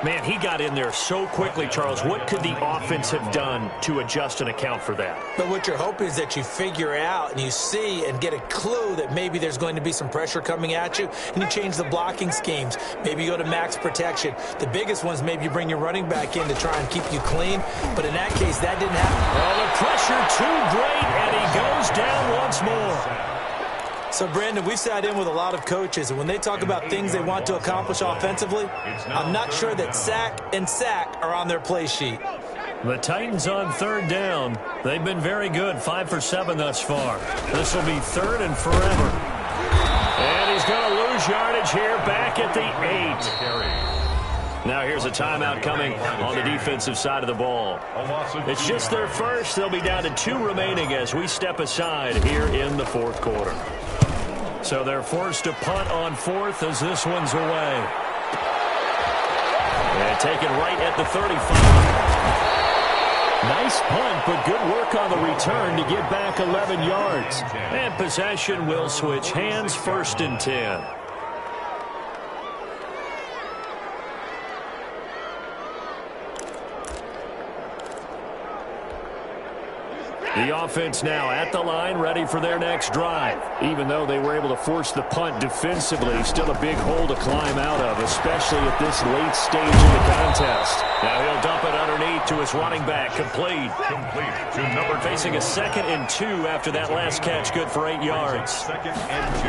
Man, he got in there so quickly, Charles. What could the offense have done to adjust and account for that? But what you're hoping is that you figure out and you see and get a clue that maybe there's going to be some pressure coming at you, and you change the blocking schemes. Maybe you go to max protection. The biggest ones, maybe you bring your running back in to try and keep you clean. But in that case, that didn't happen. Oh, the pressure too great, and he goes down once more. So, Brandon, we've sat in with a lot of coaches, and when they talk about things they want to accomplish offensively, I'm not sure that sack and sack are on their play sheet. The Titans on 3rd down. They've been very good, 5 for 7 thus far. This will be 3rd and forever. And he's going to lose yardage here back at the 8. Now here's a timeout coming on the defensive side of the ball. It's just their first. They'll be down to 2 remaining as we step aside here in the 4th quarter. So they're forced to punt on 4th as this one's away. And taken right at the 35. Nice punt, but good work on the return to get back 11 yards. And possession will switch hands, 1st and 10. The offense now at the line, ready for their next drive. Even though they were able to force the punt defensively, still a big hole to climb out of, especially at this late stage in the contest. Now he'll dump it underneath to his running back. Complete to number 2. Facing a 2nd and 2 after that last catch, good for 8 yards. 2nd and 2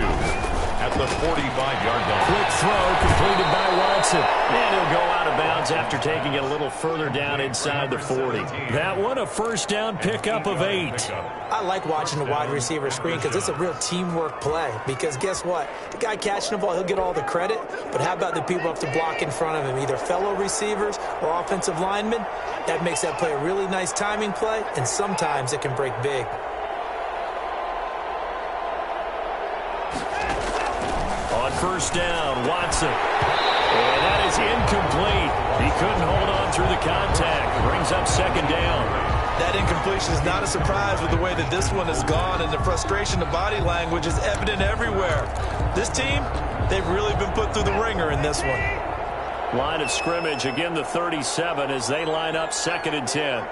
at the 45-yard line. Quick throw completed by Watson. And he'll go out of bounds after taking it a little further down inside the 40. That one a first down pickup of 8. I like watching the wide receiver screen because it's a real teamwork play. Because guess what? The guy catching the ball, he'll get all the credit. But how about the people up to block in front of him, either fellow receivers or offensive linemen? That makes that play a really nice timing play, and sometimes it can break big. On first down, Watson. And that is incomplete. He couldn't hold on through the contact. Brings up 2nd down. That incompletion is not a surprise with the way that this one has gone, and the frustration of body language is evident everywhere. This team, they've really been put through the ringer in this one. Line of scrimmage, again the 37 as they line up 2nd and 10.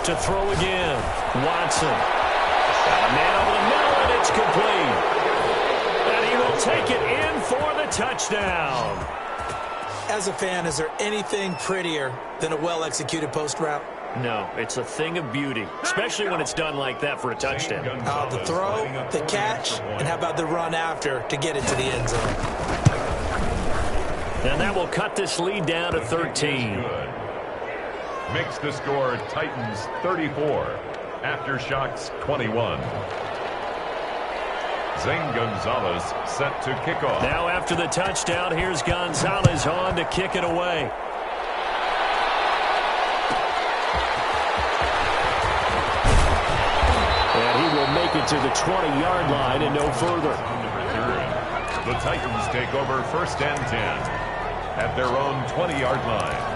To throw again, Watson. Got a man over the middle, and it's complete. And he will take it in for the touchdown. As a fan, is there anything prettier than a well-executed post route? No, it's a thing of beauty, especially when it's done like that for a touchdown. The throw, the catch, and how about the run after to get it to the end zone? And that will cut this lead down to 13. Makes the score Titans 34. Aftershocks 21. Zane Gonzalez set to kick off. Now after the touchdown, here's Gonzalez on to kick it away. take it to the 20-yard line and no further. The Titans take over 1st and 10 at their own 20-yard line.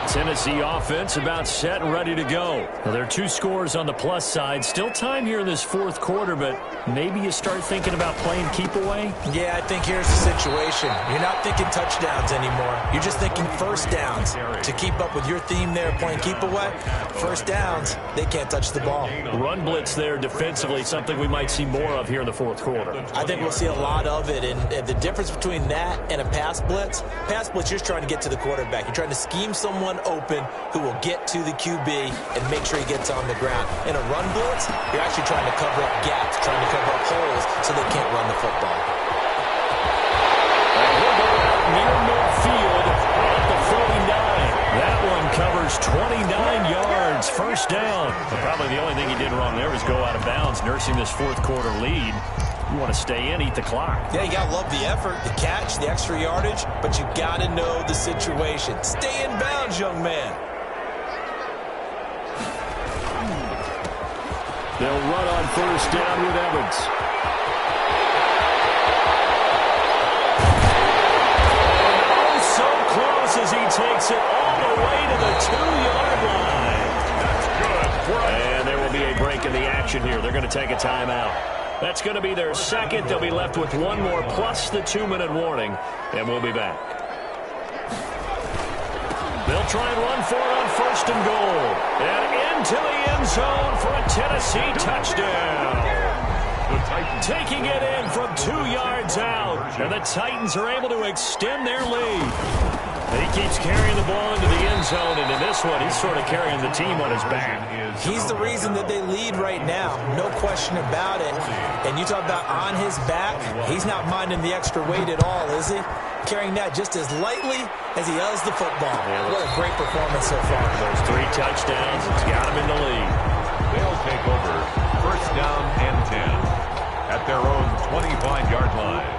Tennessee offense about set and ready to go. Well, there are 2 scores on the plus side. Still time here in this 4th quarter, but maybe you start thinking about playing keep away? Yeah, I think here's the situation. You're not thinking touchdowns anymore. You're just thinking first downs. To keep up with your theme there, playing keep away, first downs, they can't touch the ball. Run blitz there defensively, something we might see more of here in the 4th quarter. I think we'll see a lot of it, and the difference between that and a pass blitz, you're just trying to get to the quarterback. You're trying to scheme someone open who will get to the QB and make sure he gets on the ground. In a run blitz, you're actually trying to cover up gaps, trying to cover up holes so they can't run the football. And he'll go out near midfield at the 49. That one covers 29 yards, first down. But probably the only thing he did wrong there was go out of bounds, nursing this 4th quarter lead. You want to stay in, eat the clock. Yeah, you got to love the effort, the catch, the extra yardage, but you got to know the situation. Stay in bounds, young man. They'll run on first down with Evans. Oh, so close as he takes it all the way to the 2-yard line. That's good. And there will be a break in the action here. They're going to take a timeout. That's going to be their second. They'll be left with 1 more plus the 2-minute warning, and we'll be back. They'll try and run for it on 1st and goal. And into the end zone for a Tennessee touchdown. Taking it in from 2 yards out. And the Titans are able to extend their lead. And he keeps carrying the ball into the end zone, and in this one, he's sort of carrying the team on his back. He's the reason that they lead right now, no question about it. And you talk about on his back, he's not minding the extra weight at all, is he? Carrying that just as lightly as he does the football. What a great performance so far. Those 3 touchdowns, it's got him in the lead. They'll take over 1st down and 10 at their own 25-yard line.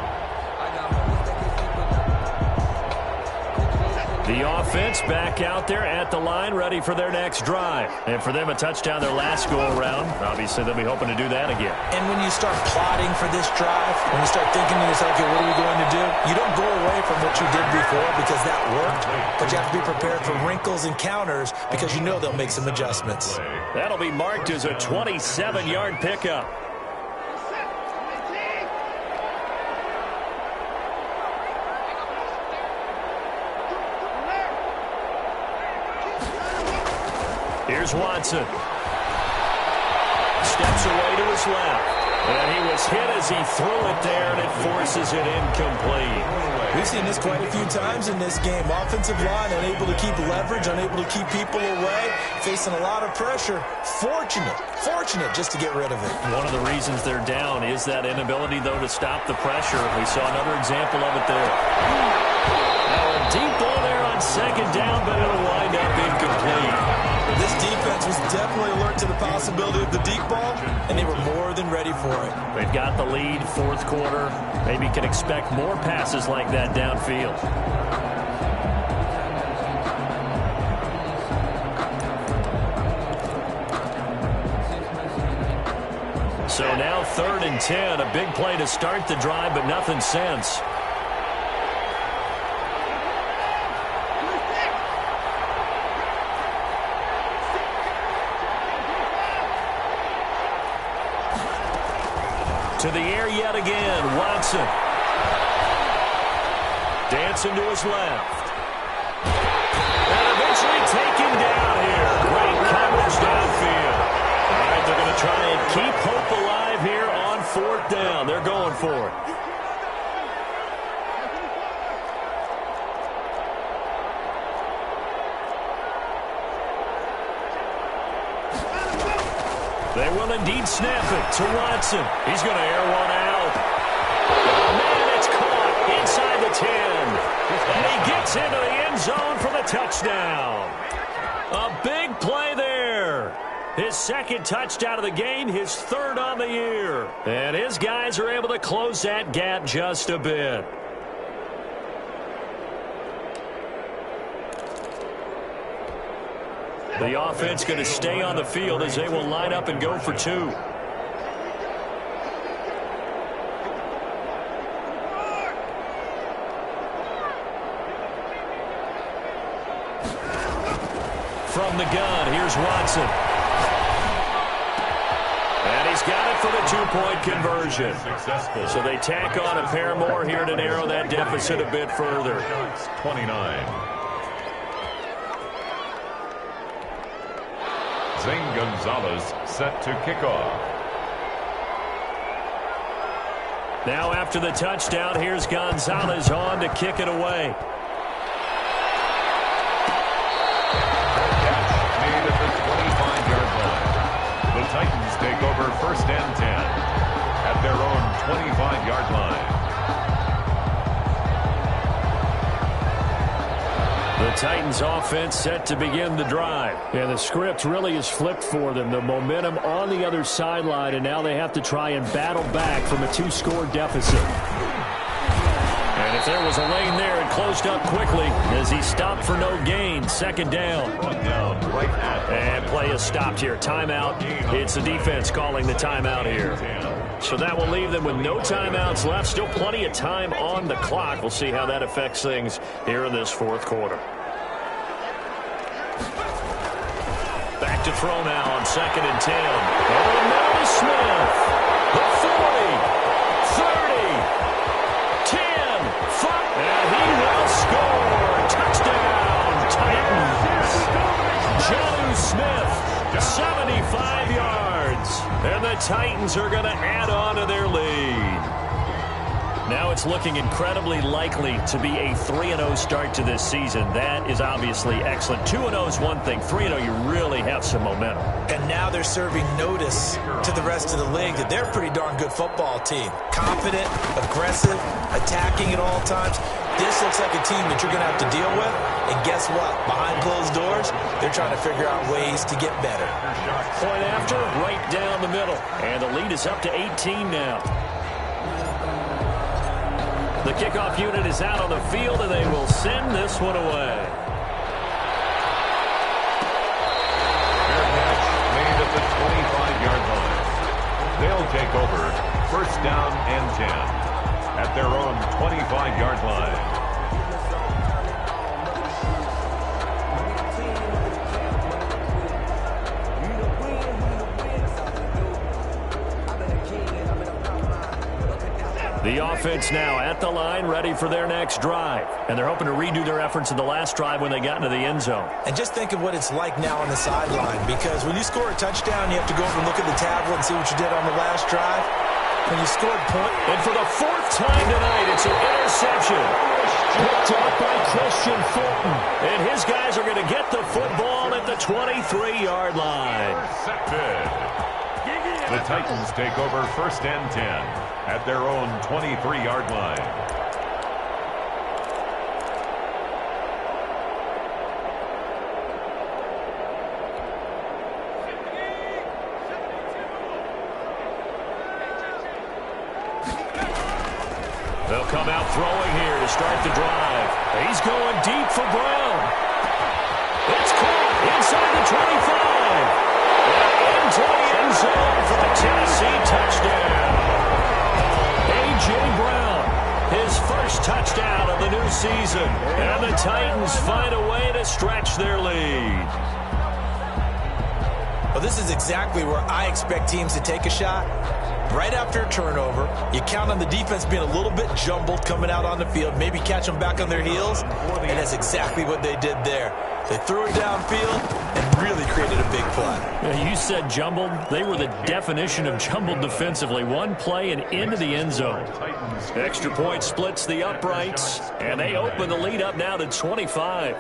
The offense back out there at the line, ready for their next drive. And for them, a touchdown their last go-around. Obviously, they'll be hoping to do that again. And when you start plotting for this drive, when you start thinking to yourself, okay, what are we going to do? You don't go away from what you did before because that worked, but you have to be prepared for wrinkles and counters because you know they'll make some adjustments. That'll be marked as a 27-yard pickup. Here's Watson. Steps away to his left. And he was hit as he threw it there, and it forces it incomplete. We've seen this quite a few times in this game. Offensive line unable to keep leverage, unable to keep people away, facing a lot of pressure. Fortunate just to get rid of it. One of the reasons they're down is that inability, though, to stop the pressure. We saw another example of it there. Now a deep ball there on 2nd down, but it'll wind up incomplete. This defense was definitely alert to the possibility of the deep ball, and they were more than ready for it. They've got the lead, 4th quarter. Maybe can expect more passes like that downfield. So now 3rd and 10, a big play to start the drive, but nothing since. To the air yet again, Watson. Dancing to his left. And eventually taken down here. Great coverage downfield. All right, they're going to try and keep hope alive here on 4th down. They're going for it. They will indeed snap it to Watson. He's going to air one out. Man, it's caught inside the 10. And he gets into the end zone for the touchdown. A big play there. His 2nd touchdown of the game, his 3rd on the year. And his guys are able to close that gap just a bit. The offense going to stay on the field as they will line up and go for two. From the gun, here's Watson. And he's got it for the two-point conversion. So they tack on a pair more here to narrow that deficit a bit further. 29. Zane Gonzalez set to kick off. Now after the touchdown, here's Gonzalez on to kick it away. Catch made at the 25-yard line. The Titans take over 1st and 10 at their own 25-yard line. The Titans offense set to begin the drive. Yeah, the script really is flipped for them. The momentum on the other sideline, and now they have to try and battle back from a 2-score deficit. And if there was a lane there, it closed up quickly as he stopped for no gain. 2nd down. And play is stopped here. Timeout. It's the defense calling the timeout here. So that will leave them with no timeouts left. Still plenty of time on the clock. We'll see how that affects things here in this 4th quarter. Back to throw now on 2nd and 10. Over the middle to Smith. The 40, 30, 10, 5, and he will score. Touchdown, Titans. Jonnu Smith, 75 yards. And the Titans are going to add on to their lead. Now it's looking incredibly likely to be a 3-0 start to this season. That is obviously excellent. 2-0 is one thing. 3-0, you really have some momentum. And now they're serving notice to the rest of the league that they're a pretty darn good football team. Confident, aggressive, attacking at all times. This looks like a team that you're going to have to deal with. And guess what? Behind closed doors, they're trying to figure out ways to get better. Point after, right down the middle. And the lead is up to 18 now. The kickoff unit is out on the field, and they will send this one away. Fair catch made at the 25-yard line. They'll take over 1st down and 10 at their own 25-yard line. The offense now at the line, ready for their next drive. And they're hoping to redo their efforts in the last drive when they got into the end zone. And just think of what it's like now on the sideline, because when you score a touchdown, you have to go over and look at the tablet and see what you did on the last drive. When you scored point. And for the 4th time tonight, it's an interception. Picked up by Christian Fulton. And his guys are going to get the football at the 23-yard line. The Titans take over 1st and 10 at their own 23-yard line. They'll come out throwing here to start the drive. He's going deep for Brown. It's caught inside the 25. And into the end zone for the Tennessee touchdown. A.J. Brown, his first touchdown of the new season. And the Titans find a way to stretch their lead. Well, this is exactly where I expect teams to take a shot. Right after a turnover, you count on the defense being a little bit jumbled coming out on the field, maybe catch them back on their heels, and that's exactly what they did there. They threw it downfield and really created a big play. Yeah, you said jumbled. They were the definition of jumbled defensively. One play and into the end zone. Extra point splits the uprights, and they open the lead up now to 25.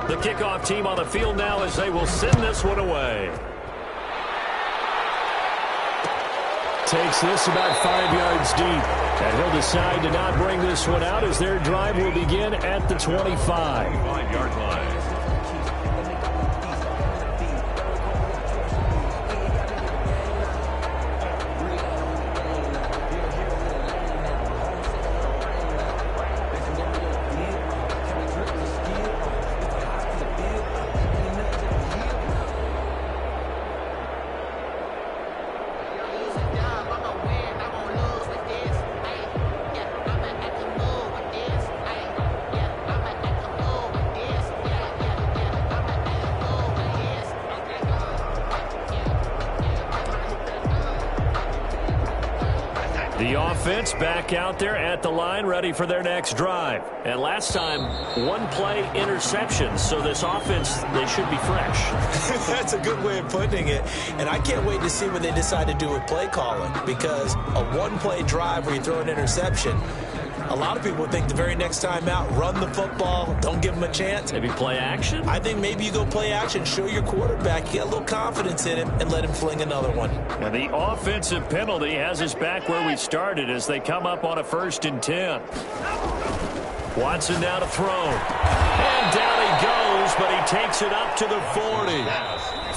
The kickoff team on the field now as they will send this one away. Takes this about 5 yards deep. And he'll decide to not bring this one out as their drive will begin at the 25. 25-yard line. The offense back out there at the line, ready for their next drive. And last time, one-play interception. So this offense, they should be fresh. That's a good way of putting it. And I can't wait to see what they decide to do with play calling, because a one-play drive where you throw an interception, a lot of people think the very next time out, run the football, don't give them a chance. Maybe play action? I think maybe you go play action, show your quarterback, you get a little confidence in him, and let him fling another one. And the offensive penalty has us back where we started as they come up on a 1st and 10. Watson now to throw. And down he goes, but he takes it up to the 40.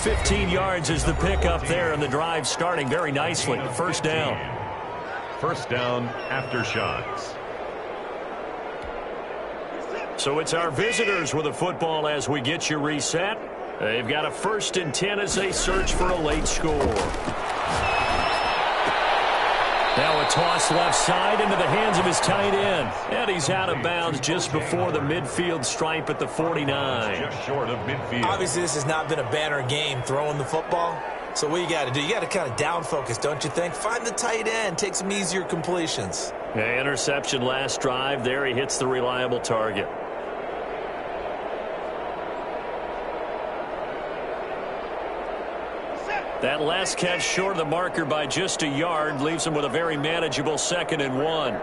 15 yards is the pickup there, and the drive starting very nicely. 1st down. 1st down after shots. So it's our visitors with a football as we get you reset. They've got a 1st and 10 as they search for a late score. Now a toss left side into the hands of his tight end. And he's out of bounds just before the midfield stripe at the 49. Just short of midfield. Obviously, this has not been a banner game throwing the football. So what you got to do, you got to kind of down focus, don't you think? Find the tight end, take some easier completions. Yeah, interception last drive. There he hits the reliable target. That last catch short of the marker by just a yard leaves him with a very manageable 2nd and 1.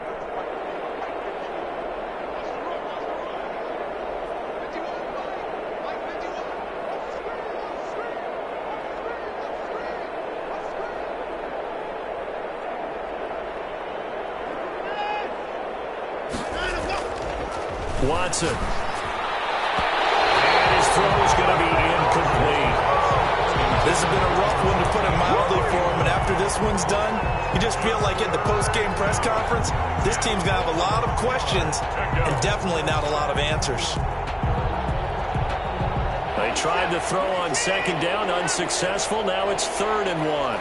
Watson. And his throw is going to be incomplete. This has been a rough one, to put it mildly, for him. And after this one's done, you just feel like at the post-game press conference, this team's going to have a lot of questions and definitely not a lot of answers. They tried to throw on 2nd down, unsuccessful. Now it's 3rd and 1.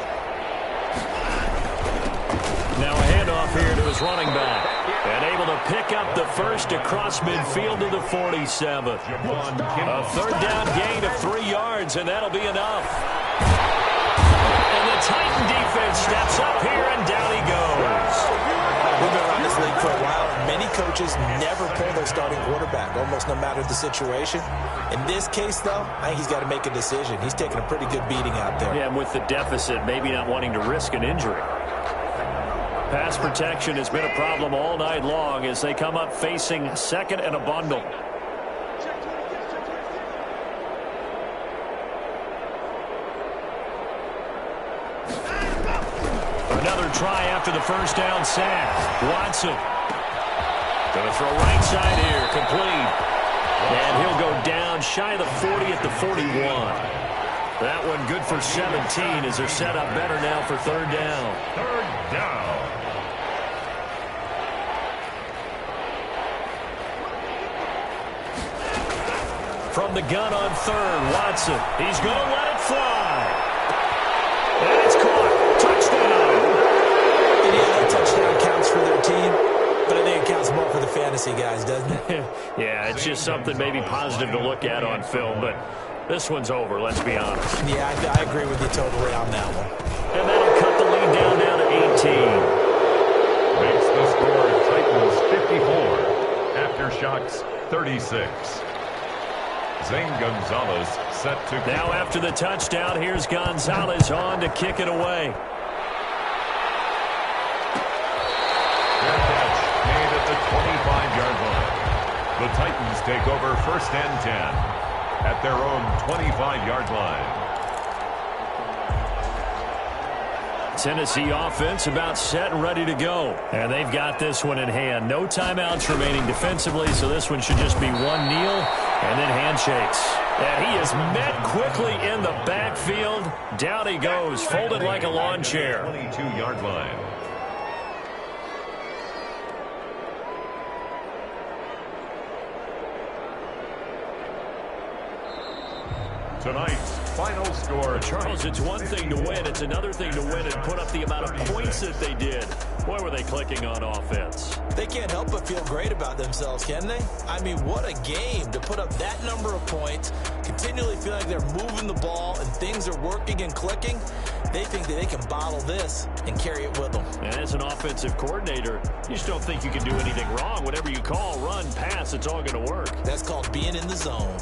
Now a handoff here to his running back. And able to pick up the 1st across midfield to the 47. A 3rd down gain of 3 yards, and that'll be enough. And the Titan defense steps up here, and down he goes. We've been around this league for a while, and many coaches never pull their starting quarterback, almost no matter the situation. In this case, though, I think he's got to make a decision. He's taking a pretty good beating out there. Yeah, and with the deficit, maybe not wanting to risk an injury. Pass protection has been a problem all night long as they come up facing 2nd and a bundle. Another try after the 1st down sack. Watson. Going to throw right side here. Complete. And he'll go down shy of the 40 at the 41. That one good for 17 as they're set up better now for 3rd down. 3rd down. From the gun on 3rd, Watson. He's going to let it fly. And it's caught. Touchdown. And yeah, that touchdown counts for their team, but I think it counts more for the fantasy guys, doesn't it? Yeah, it's just something maybe positive to look at on film, but this one's over, let's be honest. Yeah, I agree with you totally on that one. And that'll cut the lead down to 18. Makes the score Titans 54. Aftershocks 36. Zane Gonzalez set to... Now after the touchdown, here's Gonzalez on to kick it away. Their catch made at the 25-yard line. The Titans take over 1st and 10 at their own 25-yard line. Tennessee offense about set and ready to go. And they've got this one in hand. No timeouts remaining defensively, so this one should just be one kneel and then handshakes. And he is met quickly in the backfield. Down he goes, folded like a lawn chair. 22-yard line. Tonight's final score. Charles, it's one thing to win. It's another thing to win and put up the amount of points that they did. Boy, were they clicking on offense. They can't help but feel great about themselves, can they? I mean, what a game to put up that number of points, continually feel like they're moving the ball and things are working and clicking, they think that they can bottle this and carry it with them. And as an offensive coordinator, you just don't think you can do anything wrong. Whatever you call, run, pass, it's all going to work. That's called being in the zone.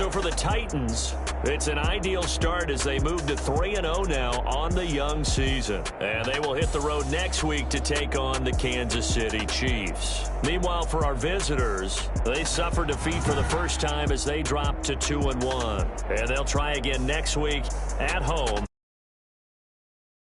So for the Titans, it's an ideal start as they move to 3-0 now on the young season. And they will hit the road next week to take on the Kansas City Chiefs. Meanwhile, for our visitors, they suffered defeat for the first time as they dropped to 2-1. And they'll try again next week at home